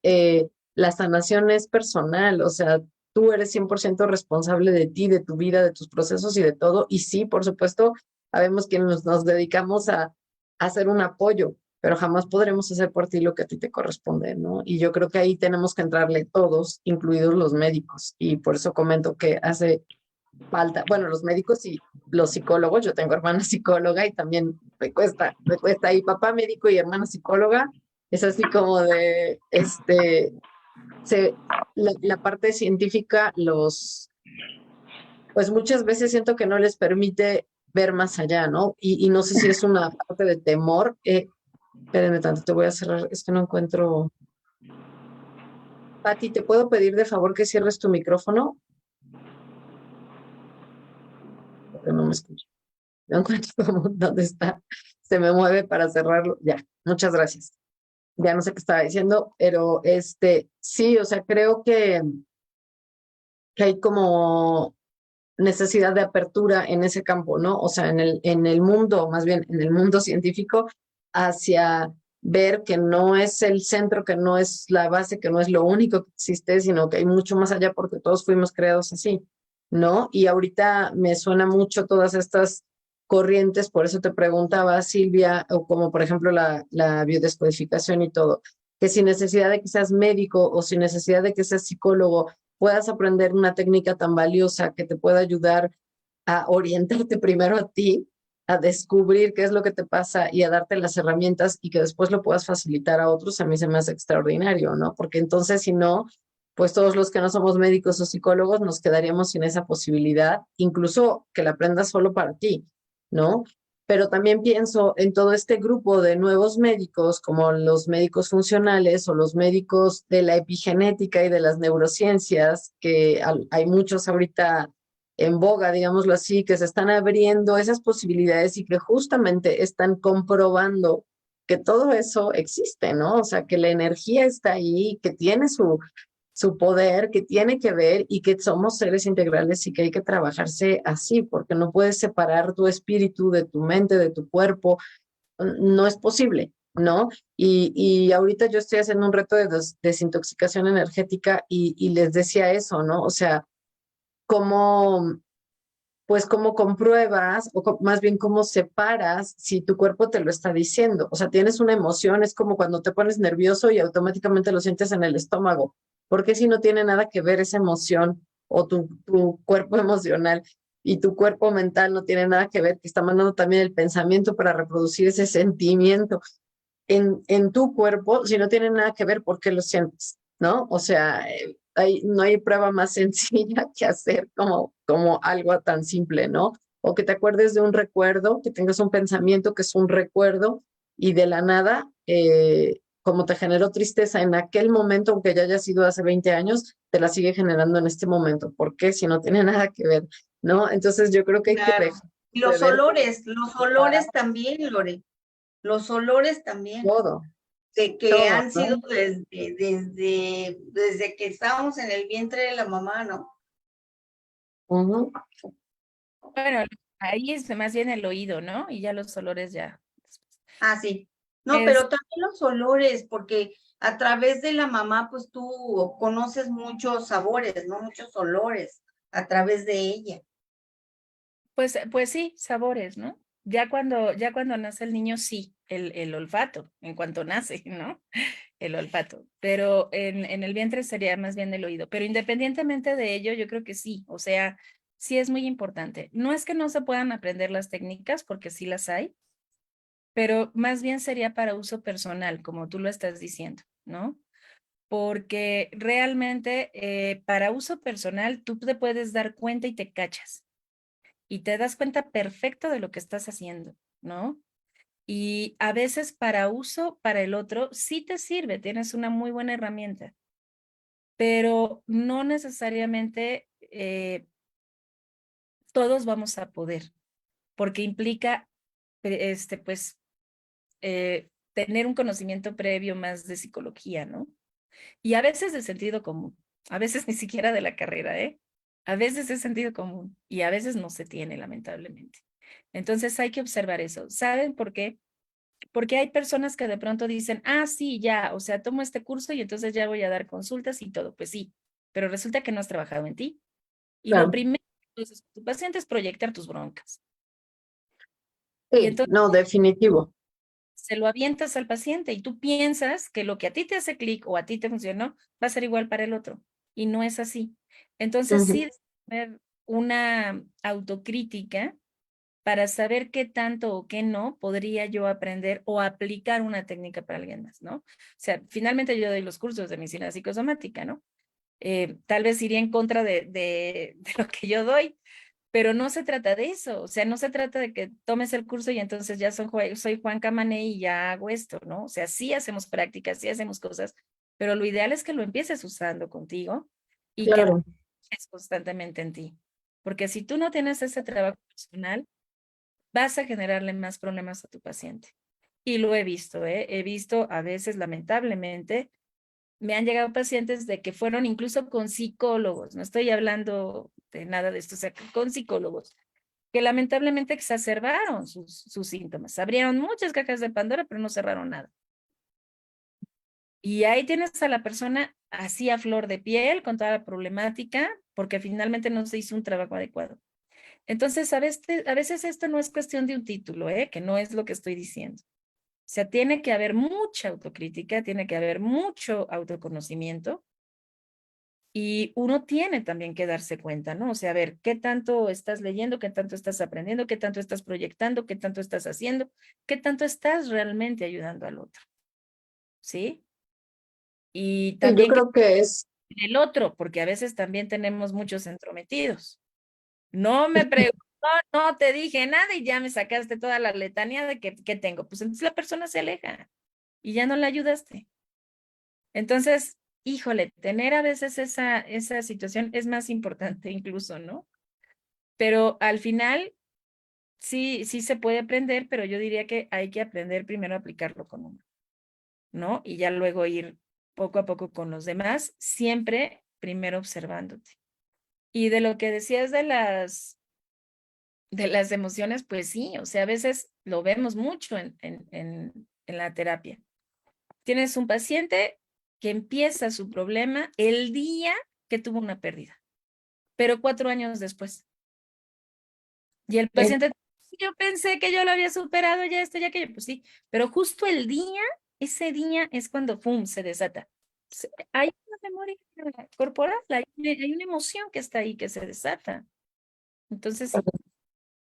la sanación es personal, o sea, tú eres 100% responsable de ti, de tu vida, de tus procesos y de todo. Y sí, por supuesto, sabemos que nos dedicamos a hacer un apoyo, pero jamás podremos hacer por ti lo que a ti te corresponde, ¿no? Y yo creo que ahí tenemos que entrarle todos, incluidos los médicos, y por eso comento que hace falta, bueno, los médicos y los psicólogos, yo tengo hermana psicóloga y también me cuesta, y papá médico y hermana psicóloga, es así como de, la parte científica pues muchas veces siento que no les permite ver más allá, ¿no? Y no sé si es una parte de temor. Espérenme tanto, te voy a cerrar, es que no encuentro. Pati, ¿te puedo pedir de favor que cierres tu micrófono? Porque no me escucho. No encuentro dónde está. Se me mueve para cerrarlo. Ya, muchas gracias. Ya no sé qué estaba diciendo, pero sí, o sea, creo que hay como necesidad de apertura en ese campo, ¿no? O sea, en el mundo, más bien en el mundo científico, hacia ver que no es el centro, que no es la base, que no es lo único que existe, sino que hay mucho más allá porque todos fuimos creados así, ¿no? Y ahorita me suena mucho todas estas corrientes, por eso te preguntaba, Silvia, o como por ejemplo la biodescodificación y todo, que sin necesidad de que seas médico o sin necesidad de que seas psicólogo, puedas aprender una técnica tan valiosa que te pueda ayudar a orientarte primero a ti, a descubrir qué es lo que te pasa y a darte las herramientas y que después lo puedas facilitar a otros, a mí se me hace extraordinario, ¿no? Porque entonces, si no, pues todos los que no somos médicos o psicólogos nos quedaríamos sin esa posibilidad, incluso que la aprendas solo para ti, ¿no? Pero también pienso en todo este grupo de nuevos médicos, como los médicos funcionales o los médicos de la epigenética y de las neurociencias, que hay muchos ahorita en boga, digámoslo así, que se están abriendo esas posibilidades y que justamente están comprobando que todo eso existe, ¿no? O sea, que la energía está ahí, que tiene su poder, que tiene que ver y que somos seres integrales y que hay que trabajarse así, porque no puedes separar tu espíritu de tu mente, de tu cuerpo, no es posible, ¿no? Y ahorita yo estoy haciendo un reto de desintoxicación energética y les decía eso, ¿no? O sea, cómo, pues cómo compruebas, o más bien cómo separas si tu cuerpo te lo está diciendo. O sea, tienes una emoción, es como cuando te pones nervioso y automáticamente lo sientes en el estómago. Porque si no tiene nada que ver esa emoción o tu cuerpo emocional y tu cuerpo mental no tiene nada que ver, que está mandando también el pensamiento para reproducir ese sentimiento en tu cuerpo, si no tiene nada que ver, ¿por qué lo sientes? ¿No? O sea, no hay prueba más sencilla que hacer como algo tan simple, ¿no? O que te acuerdes de un recuerdo, que tengas un pensamiento que es un recuerdo y de la nada, como te generó tristeza en aquel momento, aunque ya haya sido hace 20 años, te la sigue generando en este momento. ¿Por qué? Si no tiene nada que ver, ¿no? Entonces yo creo que hay que dejar Y de ver los olores también, Lore, los olores también, todo, de que todo, han sido ¿no? desde que estábamos en el vientre de la mamá, ¿no? Ujú. Bueno, ahí es más bien el oído, ¿no? Y ya los olores ya. Ah, sí. No, Es, pero también los olores, porque a través de la mamá, pues tú conoces muchos sabores, ¿no? Muchos olores a través de ella. pues sí, sabores, ¿no? Ya cuando nace el niño, sí, el olfato, en cuanto nace, ¿no? El olfato. Pero en el vientre sería más bien el oído. Pero independientemente de ello, yo creo que sí, o sea, sí es muy importante. No es que no se puedan aprender las técnicas, porque sí las hay, pero más bien sería para uso personal, como tú lo estás diciendo, ¿no? Porque realmente para uso personal tú te puedes dar cuenta y te cachas y te das cuenta perfecto de lo que estás haciendo, ¿no? Y a veces para uso para el otro sí te sirve, tienes una muy buena herramienta, pero no necesariamente todos vamos a poder, porque implica, pues, tener un conocimiento previo más de psicología, ¿no? Y a veces de sentido común, a veces ni siquiera de la carrera, ¿eh? A veces es sentido común y a veces no se tiene, lamentablemente. Entonces hay que observar eso. ¿Saben por qué? Porque hay personas que de pronto dicen, ah, sí, ya, o sea, tomo este curso y entonces ya voy a dar consultas y todo. Pues sí, pero resulta que no has trabajado en ti. Y lo Claro. primero que haces con tu paciente es proyectar tus broncas. Y Sí, entonces no, definitivo. se lo avientas al paciente y tú piensas que lo que a ti te hace clic o a ti te funcionó va a ser igual para el otro. Y no es así. Entonces, sí, debe haber una autocrítica para saber qué tanto o qué no podría yo aprender o aplicar una técnica para alguien más, ¿no? O sea, finalmente yo doy los cursos de medicina psicosomática, ¿no? Tal vez iría en contra de lo que yo doy, pero no se trata de eso, o sea, no se trata de que tomes el curso y entonces ya soy Juan Camané y ya hago esto, ¿no? O sea, sí hacemos prácticas, sí hacemos cosas, pero lo ideal es que lo empieces usando contigo y que lo Claro. es constantemente en ti, porque si tú no tienes ese trabajo personal, vas a generarle más problemas a tu paciente. Y lo he visto, ¿eh? He visto a veces, lamentablemente, me han llegado pacientes de que fueron incluso con psicólogos, no estoy hablando de nada de esto, o sea, con psicólogos, que lamentablemente exacerbaron sus síntomas. Abrieron muchas cajas de Pandora, pero no cerraron nada. Y ahí tienes a la persona así a flor de piel, con toda la problemática, porque finalmente no se hizo un trabajo adecuado. Entonces, a veces esto no es cuestión de un título, que no es lo que estoy diciendo. O sea, tiene que haber mucha autocrítica, tiene que haber mucho autoconocimiento y uno tiene también que darse cuenta, ¿no? O sea, a ver, ¿qué tanto estás leyendo? ¿Qué tanto estás aprendiendo? ¿Qué tanto estás proyectando? ¿Qué tanto estás haciendo? ¿Qué tanto estás realmente ayudando al otro? ¿Sí? Y Sí, yo también que creo que es, el otro, porque a veces también tenemos muchos entrometidos. No me preguntó, no te dije nada y ya me sacaste toda la letanía de que tengo. Pues entonces la persona se aleja y ya no la ayudaste. Entonces, híjole, tener a veces esa situación es más importante incluso, ¿no? Pero al final sí se puede aprender, pero yo diría que hay que aprender primero a aplicarlo con uno, ¿no? Y ya luego ir poco a poco con los demás, siempre primero observándote. Y de lo que decías de las emociones, pues sí, o sea, a veces lo vemos mucho en la terapia. Tienes un paciente que empieza su problema el día que tuvo una pérdida, pero 4 años después. Y el es- paciente, yo pensé que yo lo había superado, ya esto, ya aquello, pues sí, pero justo el día, ese día es cuando, ¡pum!, se desata. Hay una memoria corporal, hay una emoción que está ahí, que se desata. Entonces, sí.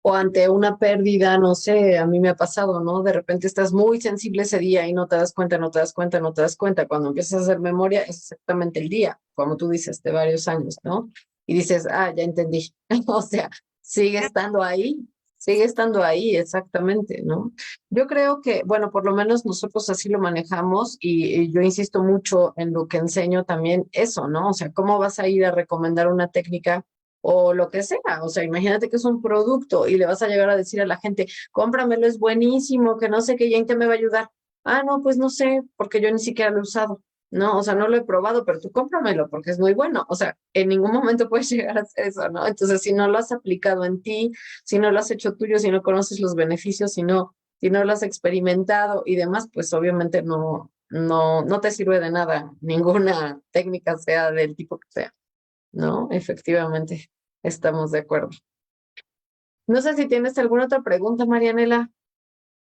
o ante una pérdida, no sé, a mí me ha pasado, ¿no? De repente estás muy sensible ese día y no te das cuenta, no te das cuenta, no te das cuenta. Cuando empiezas a hacer memoria, es exactamente el día, como tú dices, de varios años, ¿no? Y dices, ah, ya entendí. O sea, sigue estando ahí, exactamente, ¿no? Yo creo que, bueno, por lo menos nosotros así lo manejamos y yo insisto mucho en lo que enseño también eso, ¿no? O sea, ¿cómo vas a ir a recomendar una técnica o lo que sea? O sea, imagínate que es un producto y le vas a llegar a decir a la gente, cómpramelo, es buenísimo, que no sé qué, ¿y en qué me va a ayudar? Ah, no, pues no sé, porque yo ni siquiera lo he usado. No, o sea, no lo he probado, pero tú cómpramelo porque es muy bueno. O sea, en ningún momento puedes llegar a hacer eso, ¿no? Entonces, si no lo has aplicado en ti, si no lo has hecho tuyo, si no conoces los beneficios, si no lo has experimentado y demás, pues obviamente no te sirve de nada ninguna técnica, sea del tipo que sea, ¿no? Efectivamente, estamos de acuerdo. No sé si tienes alguna otra pregunta, Marianela.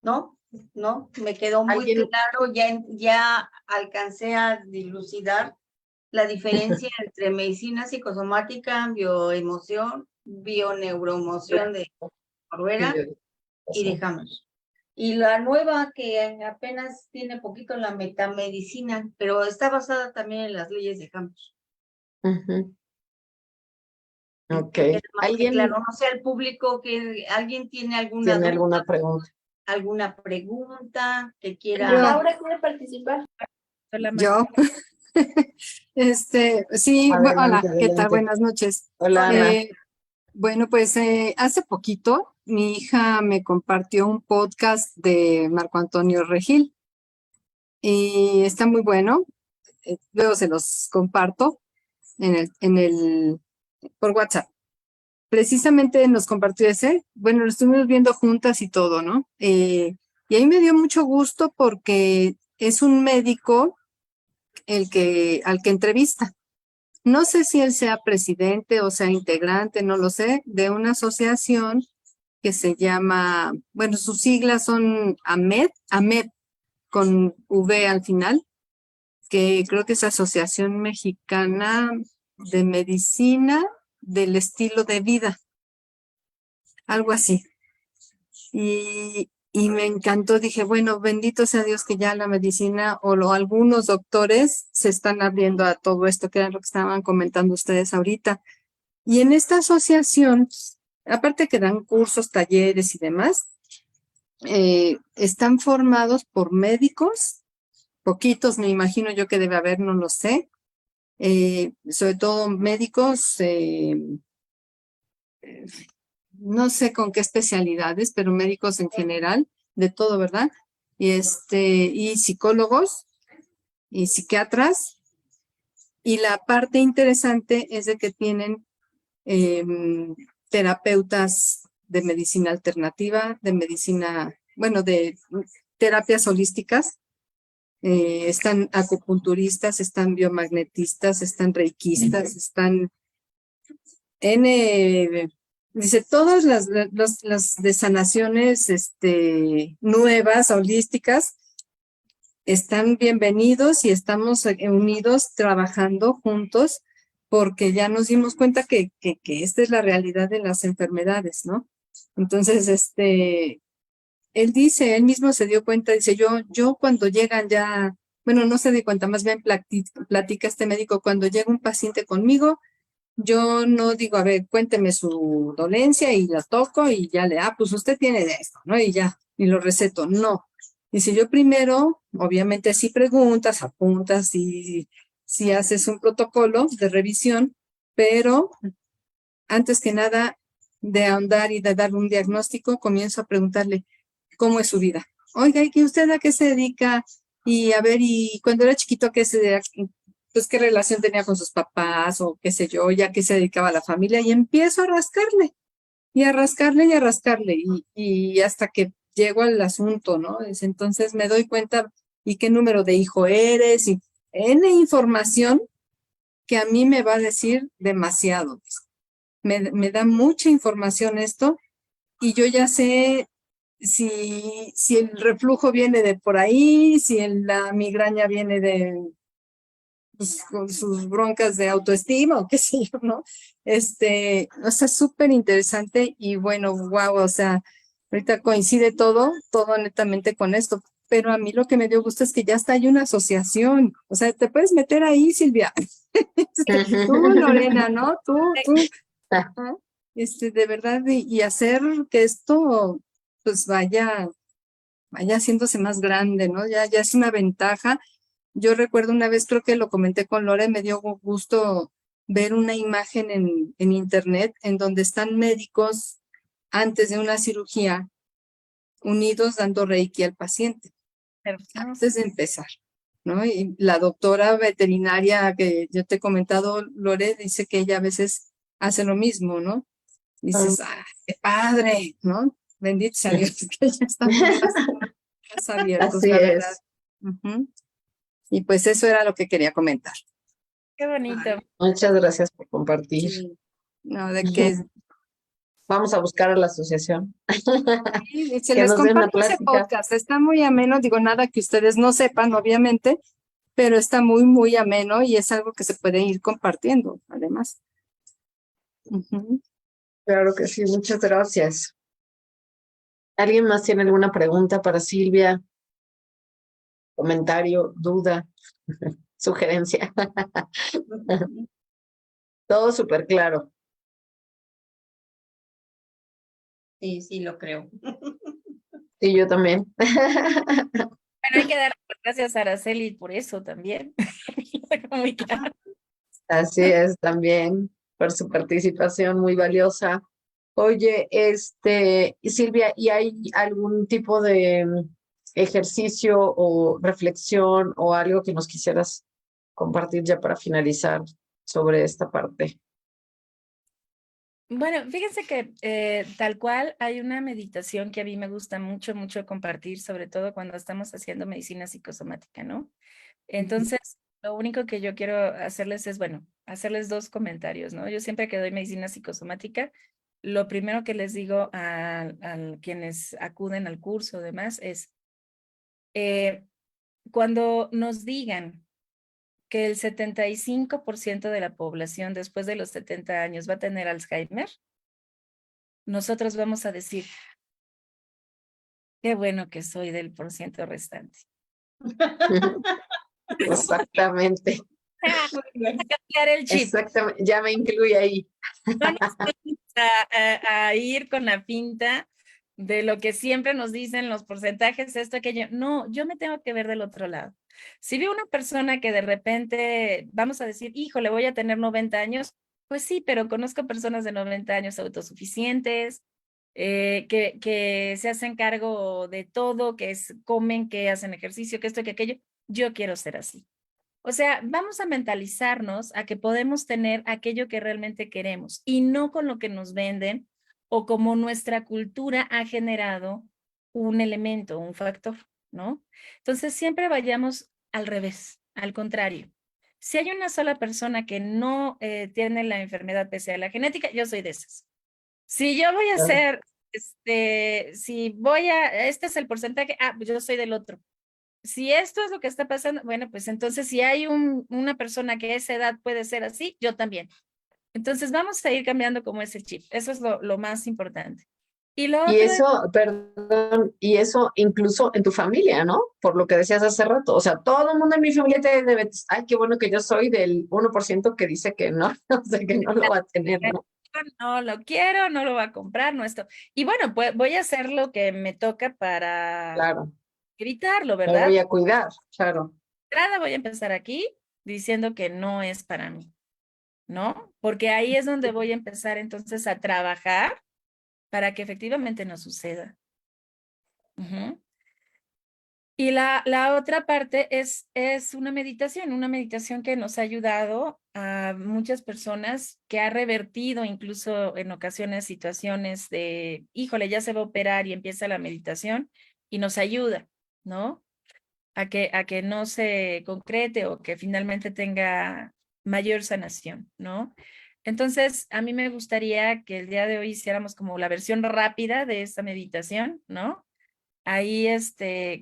No, no, me quedó muy ¿Alguien? claro, ya alcancé a dilucidar la diferencia entre medicina psicosomática, bioemoción, bioneuroemoción de Noruega y de Hammer. Y la nueva que apenas tiene poquito, la metamedicina, pero está basada también en las leyes de Hammer. Ujú. Ok. Claro, ¿Alguien no sé el público que alguien tiene alguna tiene duda, alguna pregunta? alguna pregunta que quiera. Laura quiere participar. Solamente. Yo, sí, hola, Adelante, ¿qué tal? adelante. Buenas noches. Hola, Ana. Bueno, pues hace poquito mi hija me compartió un podcast de Marco Antonio Regil y está muy bueno. Luego se los comparto por WhatsApp. Precisamente nos compartió ese. Bueno, lo estuvimos viendo juntas y todo, ¿no? Y ahí me dio mucho gusto porque es un médico al que entrevista. No sé si él sea presidente o sea integrante, no lo sé, de una asociación que se llama, bueno, sus siglas son AMED con V al final, que creo que es Asociación Mexicana de Medicina del Estilo de Vida, algo así. Y me encantó, dije, bueno, bendito sea Dios que ya la medicina algunos doctores se están abriendo a todo esto, que era lo que estaban comentando ustedes ahorita. Y en esta asociación, aparte que dan cursos, talleres y demás, están formados por médicos, poquitos me imagino yo que debe haber, no lo sé, sobre todo médicos, no sé con qué especialidades, pero médicos en general, de todo, ¿verdad? Y psicólogos y psiquiatras. Y la parte interesante es de que tienen terapeutas de medicina alternativa, de medicina, bueno, de terapias holísticas. Están acupunturistas, están biomagnetistas, están reikistas, están dice, todas las de sanaciones nuevas, holísticas, están bienvenidos y estamos unidos trabajando juntos porque ya nos dimos cuenta que esta es la realidad de las enfermedades, ¿no? Entonces, él dice, él mismo se dio cuenta, dice, yo cuando llegan ya, bueno, no se dio cuenta, más bien platica este médico, cuando llega un paciente conmigo, yo no digo, a ver, cuénteme su dolencia y la toco y ya pues usted tiene de esto, ¿no? Y ya, y lo receto. No. Dice, yo primero, obviamente sí preguntas, apuntas y si haces un protocolo de revisión, pero antes que nada de ahondar y de dar un diagnóstico, comienzo a preguntarle cómo es su vida. Oiga, ¿y usted a qué se dedica? Y a ver, y cuando era chiquito, pues qué relación tenía con sus papás o qué sé yo, ya que se dedicaba a la familia, y empiezo a rascarle, y a rascarle, y a rascarle, y hasta que llego al asunto, ¿no? Entonces me doy cuenta, ¿y qué número de hijo eres? Y N información que a mí me va a decir demasiado. Me da mucha información esto, y yo ya sé si el reflujo viene de por ahí, si la migraña viene pues, con sus broncas de autoestima o qué sé yo, ¿no? O sea, súper interesante y bueno, wow, o sea, ahorita coincide todo netamente con esto, pero a mí lo que me dio gusto es que ya está hay una asociación, o sea, te puedes meter ahí, Silvia. Tú, Lorena, ¿no? Tú, ajá, de verdad, y hacer que esto, pues vaya haciéndose más grande, ¿no? Ya es una ventaja. Yo recuerdo una vez, creo que lo comenté con Lore, me dio gusto ver una imagen en internet en donde están médicos antes de una cirugía unidos dando reiki al paciente, antes de empezar, ¿no? Y la doctora veterinaria que yo te he comentado, Lore, dice que ella a veces hace lo mismo, ¿no? Dices, qué padre, ¿no? Bendito sea Dios, que ya estamos más abiertos, Así la es. verdad. Ujú. Y pues eso era lo que quería comentar. Qué bonito. Muchas gracias por compartir. Sí. No, de que Vamos a buscar a la asociación. sí, se Que les nos dé una comparto ese plática. podcast. Está muy ameno, digo nada que ustedes no sepan, obviamente, pero está muy, muy ameno y es algo que se puede ir compartiendo, además. Ujú. Claro que sí, muchas gracias. ¿Alguien más tiene alguna pregunta para Silvia? Comentario, duda, sugerencia. Todo súper claro. Sí, sí, lo creo. Sí, yo también. Pero hay que dar gracias a Araceli por eso también. Muy claro. Así es, también por su participación muy valiosa. Oye, Silvia, ¿y hay algún tipo de ejercicio o reflexión o algo que nos quisieras compartir ya para finalizar sobre esta parte? Bueno, fíjense que tal cual hay una meditación que a mí me gusta mucho, mucho compartir, sobre todo cuando estamos haciendo medicina psicosomática, ¿no? Entonces, lo único que yo quiero hacerles es, bueno, hacerles dos comentarios, ¿no? Yo siempre que doy medicina psicosomática, lo primero que les digo a quienes acuden al curso, demás, es cuando nos digan que el 75% de la población después de los 70 años va a tener Alzheimer, nosotros vamos a decir, qué bueno que soy del por ciento restante. Exactamente, Muy bien. Cambiar el chip. exactamente, ya me incluye ahí. No nos vamos a ir con la finta de lo que siempre nos dicen los porcentajes, esto, aquello. No, yo me tengo que ver del otro lado. Si veo una persona que de repente, vamos a decir, híjole, voy a tener 90 años, pues sí, pero conozco personas de 90 años autosuficientes, que se hacen cargo de todo, comen, que hacen ejercicio, que esto, que aquello. Yo quiero ser así. O sea, vamos a mentalizarnos a que podemos tener aquello que realmente queremos y no con lo que nos venden o como nuestra cultura ha generado un elemento, un factor, ¿no? Entonces, siempre vayamos al revés, al contrario. Si hay una sola persona que no tiene la enfermedad pese a la genética, yo soy de esas. Si yo voy a hacer, este es el porcentaje, pues yo soy del otro. Si esto es lo que está pasando, bueno, pues entonces si hay una persona que a esa edad puede ser así, yo también. Entonces vamos a ir cambiando como ese chip. Eso es lo más importante. Y lo Y otro es, eso, perdón, y eso incluso en tu familia, ¿no? Por lo que decías hace rato. O sea, todo el mundo en mi familia tiene diabetes. Ay, qué bueno que yo soy del 1% que dice que no, o sea, que no lo va a tener, ¿no? no lo quiero, no lo va a comprar, no esto. Y bueno, pues voy a hacer lo que me toca para Claro, evitarlo, me ¿verdad? voy a cuidar, claro. Entrada voy a empezar aquí diciendo que no es para mí, ¿no? Porque ahí es donde voy a empezar entonces a trabajar para que efectivamente no suceda. Ujú. Y la otra parte es una meditación que nos ha ayudado a muchas personas, que ha revertido incluso en ocasiones situaciones de, híjole, ya se va a operar y empieza la meditación y nos ayuda, ¿no? A que no se concrete o que finalmente tenga mayor sanación, ¿no? Entonces, a mí me gustaría que el día de hoy hiciéramos como la versión rápida de esta meditación, ¿no? Ahí,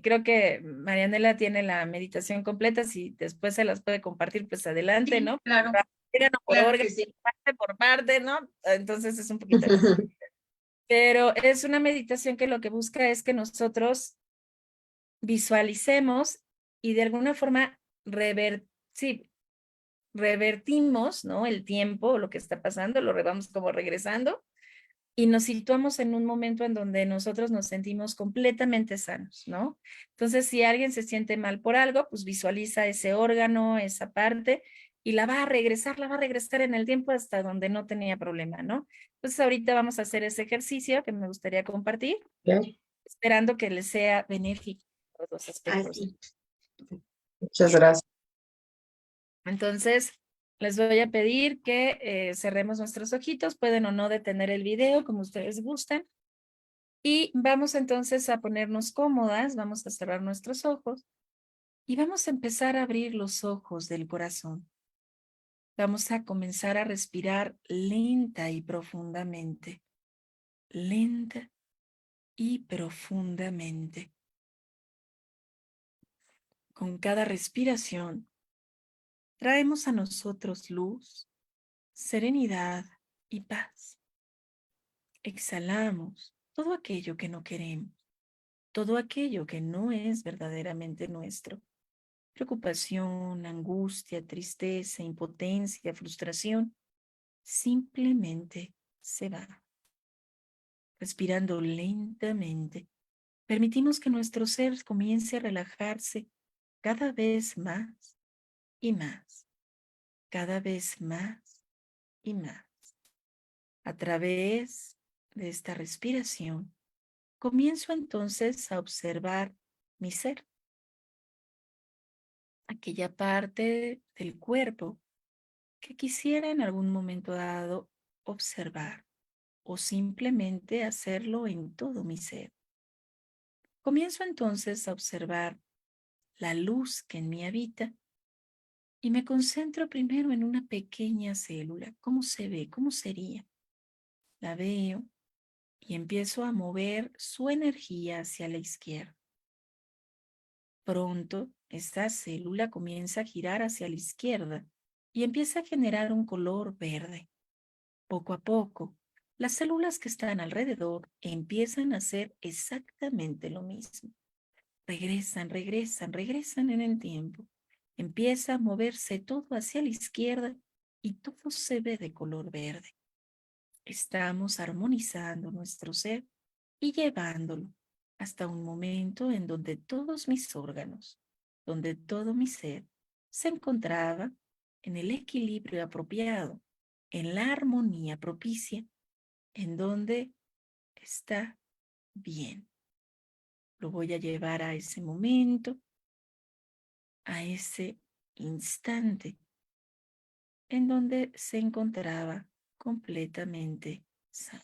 creo que Marianela tiene la meditación completa, si después se las puede compartir, pues adelante, Sí, ¿no? claro, Órgano por claro órgano, que sí. parte por parte, ¿no? Entonces es un poquito largo. Pero es una meditación que lo que busca es que nosotros visualicemos y de alguna forma sí, revertimos, ¿no? El tiempo, lo que está pasando, lo vamos como regresando y nos situamos en un momento en donde nosotros nos sentimos completamente sanos, ¿no? Entonces, si alguien se siente mal por algo, pues visualiza ese órgano, esa parte, y la va a regresar en el tiempo hasta donde no tenía problema, ¿no? Entonces, ahorita vamos a hacer ese ejercicio que me gustaría compartir, Ok, esperando que les sea benéfico en todos los aspectos. Así. muchas gracias. Entonces, les voy a pedir que cerremos nuestros ojitos, pueden o no detener el video, como ustedes gusten. Y vamos entonces a ponernos cómodas, vamos a cerrar nuestros ojos y vamos a empezar a abrir los ojos del corazón. Vamos a comenzar a respirar lenta y profundamente, lenta y profundamente. Con cada respiración, traemos a nosotros luz, serenidad y paz. Exhalamos todo aquello que no queremos, todo aquello que no es verdaderamente nuestro. Preocupación, angustia, tristeza, impotencia, frustración, simplemente se va. Respirando lentamente, permitimos que nuestro ser comience a relajarse cada vez más y más, cada vez más y más. A través de esta respiración, comienzo entonces a observar mi ser, aquella parte del cuerpo que quisiera en algún momento dado observar o simplemente hacerlo en todo mi ser. Comienzo entonces a observar la luz que en mí habita y me concentro primero en una pequeña célula. ¿Cómo se ve? ¿Cómo sería? la veo y empiezo a mover su energía hacia la izquierda. Pronto, esta célula comienza a girar hacia la izquierda y empieza a generar un color verde. Poco a poco, las células que están alrededor empiezan a hacer exactamente lo mismo. Regresan en el tiempo. Empieza a moverse todo hacia la izquierda y todo se ve de color verde. Estamos armonizando nuestro ser y llevándolo hasta un momento en donde todos mis órganos, donde todo mi ser se encontraba en el equilibrio apropiado, en la armonía propicia, en donde está bien. Lo voy a llevar a ese momento, a ese instante en donde se encontraba completamente sano.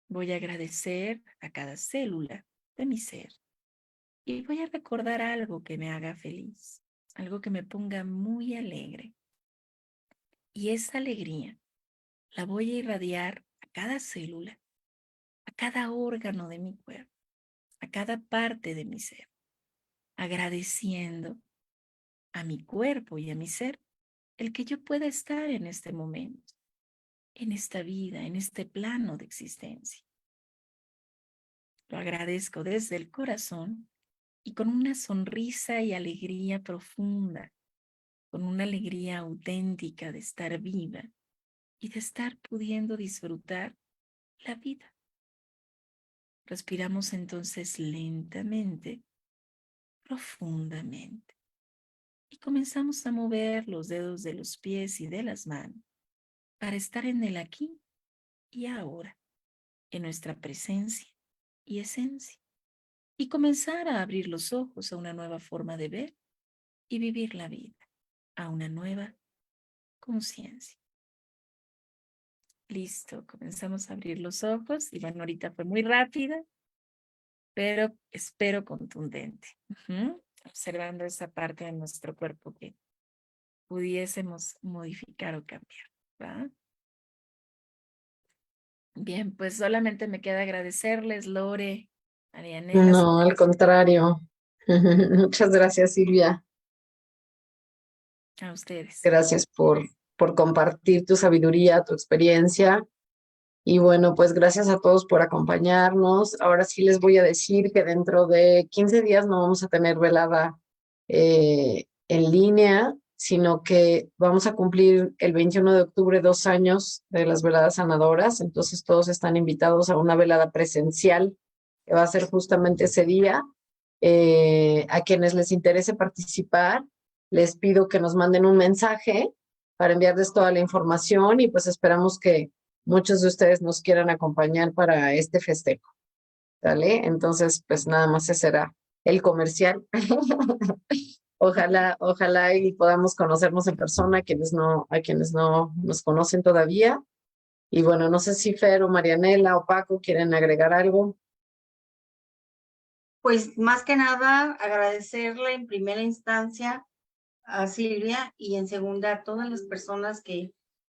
Voy a agradecer a cada célula de mi ser y voy a recordar algo que me haga feliz, algo que me ponga muy alegre. Y esa alegría la voy a irradiar a cada célula, a cada órgano de mi cuerpo, a cada parte de mi ser, agradeciendo a mi cuerpo y a mi ser el que yo pueda estar en este momento, en esta vida, en este plano de existencia. Lo agradezco desde el corazón y con una sonrisa y alegría profunda, con una alegría auténtica de estar viva y de estar pudiendo disfrutar la vida. Respiramos entonces lentamente, profundamente y comenzamos a mover los dedos de los pies y de las manos para estar en el aquí y ahora, en nuestra presencia y esencia, y comenzar a abrir los ojos a una nueva forma de ver y vivir la vida, a una nueva conciencia. Listo, comenzamos a abrir los ojos y bueno, ahorita fue muy rápida, pero espero contundente. Observando esa parte de nuestro cuerpo que pudiésemos modificar o cambiar, ¿va? Bien, pues solamente me queda agradecerles, Lore, Marianela. No, al contrario. Muchas gracias, Silvia. A ustedes. Gracias por compartir tu sabiduría, tu experiencia. Y bueno, pues gracias a todos por acompañarnos. Ahora sí les voy a decir que dentro de 15 días no vamos a tener velada en línea, sino que vamos a cumplir el 21 de octubre 2 años de las veladas sanadoras. Entonces todos están invitados a una velada presencial que va a ser justamente ese día. A quienes les interese participar, les pido que nos manden un mensaje para enviarles toda la información y pues esperamos que muchos de ustedes nos quieran acompañar para este festejo, ¿vale? Entonces, pues nada más ese será el comercial. Ojalá y podamos conocernos en persona a quienes no nos conocen todavía. Y bueno, no sé si Fer o Marianela o Paco quieren agregar algo. Pues más que nada agradecerle en primera instancia a Silvia y en segunda a todas las personas que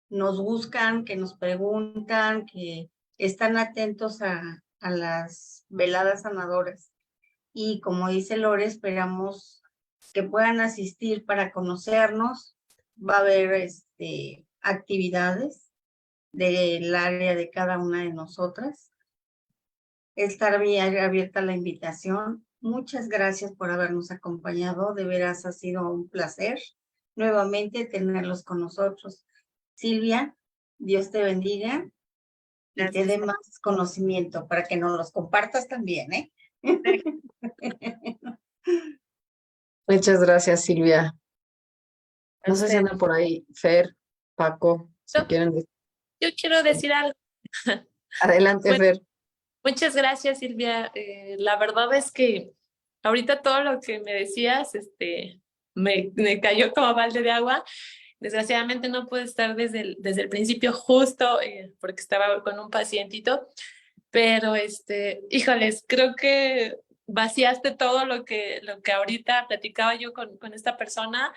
nos buscan, que nos preguntan, que están atentos a las veladas sanadoras. Y como dice Lore, esperamos que puedan asistir para conocernos. Va a haber actividades del área de cada una de nosotras. Estar bien abierta la invitación. Muchas gracias por habernos acompañado. De veras ha sido un placer nuevamente tenerlos con nosotros. Silvia, Dios te bendiga y te dé más conocimiento para que nos los compartas también, ¿eh? Muchas gracias, Silvia. No sé si andan por ahí, Fer, Paco, si quieren decir. Yo quiero decir algo. Adelante, Bueno, Fer. muchas gracias, Silvia. La verdad es que ahorita todo lo que me decías me cayó como balde de agua. Desgraciadamente no pude estar desde el principio justo porque estaba con un pacientito, pero híjoles, creo que vaciaste todo lo que ahorita platicaba yo con esta persona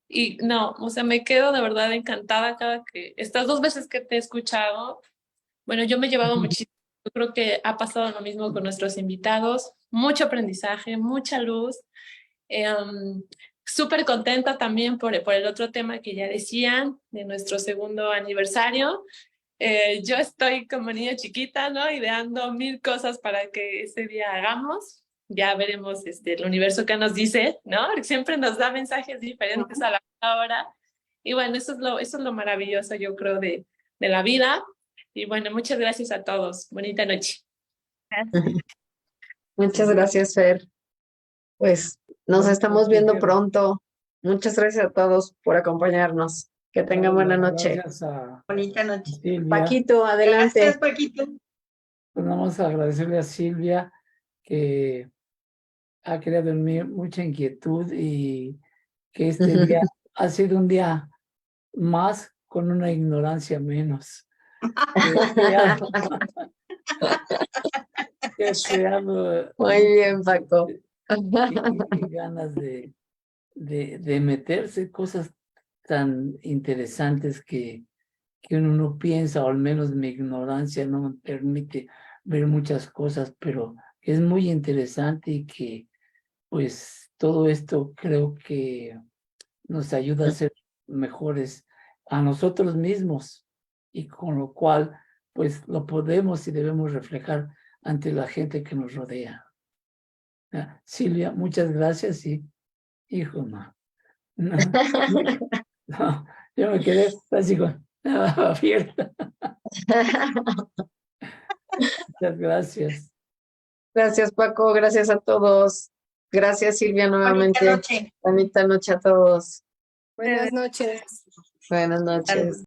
Y no, o sea, me quedo de verdad encantada estas 2 veces que te he escuchado. Bueno, yo me he llevado muchísimo. Yo creo que ha pasado lo mismo con nuestros invitados. Mucho aprendizaje, mucha luz. Súper contenta también por el otro tema que ya decían, de nuestro segundo aniversario. Yo estoy como niña chiquita, ¿no? Ideando 1000 cosas para que ese día hagamos. Ya veremos el universo que nos dice, ¿no? Porque siempre nos da mensajes diferentes a la hora. Y bueno, eso es lo maravilloso, yo creo, de la vida. Y bueno, muchas gracias a todos. Bonita noche. Muchas gracias, Fer. Pues nos estamos viendo pronto. Muchas gracias a todos por acompañarnos. Que tengan buena noche. Gracias a Bonita noche. Silvia. Paquito, adelante. Gracias, Paquito. Pues vamos a agradecerle a Silvia que ha creado en mí mucha inquietud y que este día ha sido un día más con una ignorancia menos. Que he creado Muy bien, Paco. y ganas de meterse cosas tan interesantes que uno no piensa, o al menos mi ignorancia no me permite ver muchas cosas, pero es muy interesante y que pues todo esto creo que nos ayuda a ser mejores a nosotros mismos y con lo cual pues lo podemos y debemos reflejar ante la gente que nos rodea. Silvia, muchas gracias y hijo, no, yo me quedé así con abierta. Muchas gracias. Gracias, Paco. Gracias a todos. Gracias, Silvia, nuevamente. Bonita noche. Bonita noche a todos. Buenas noches. Buenas noches.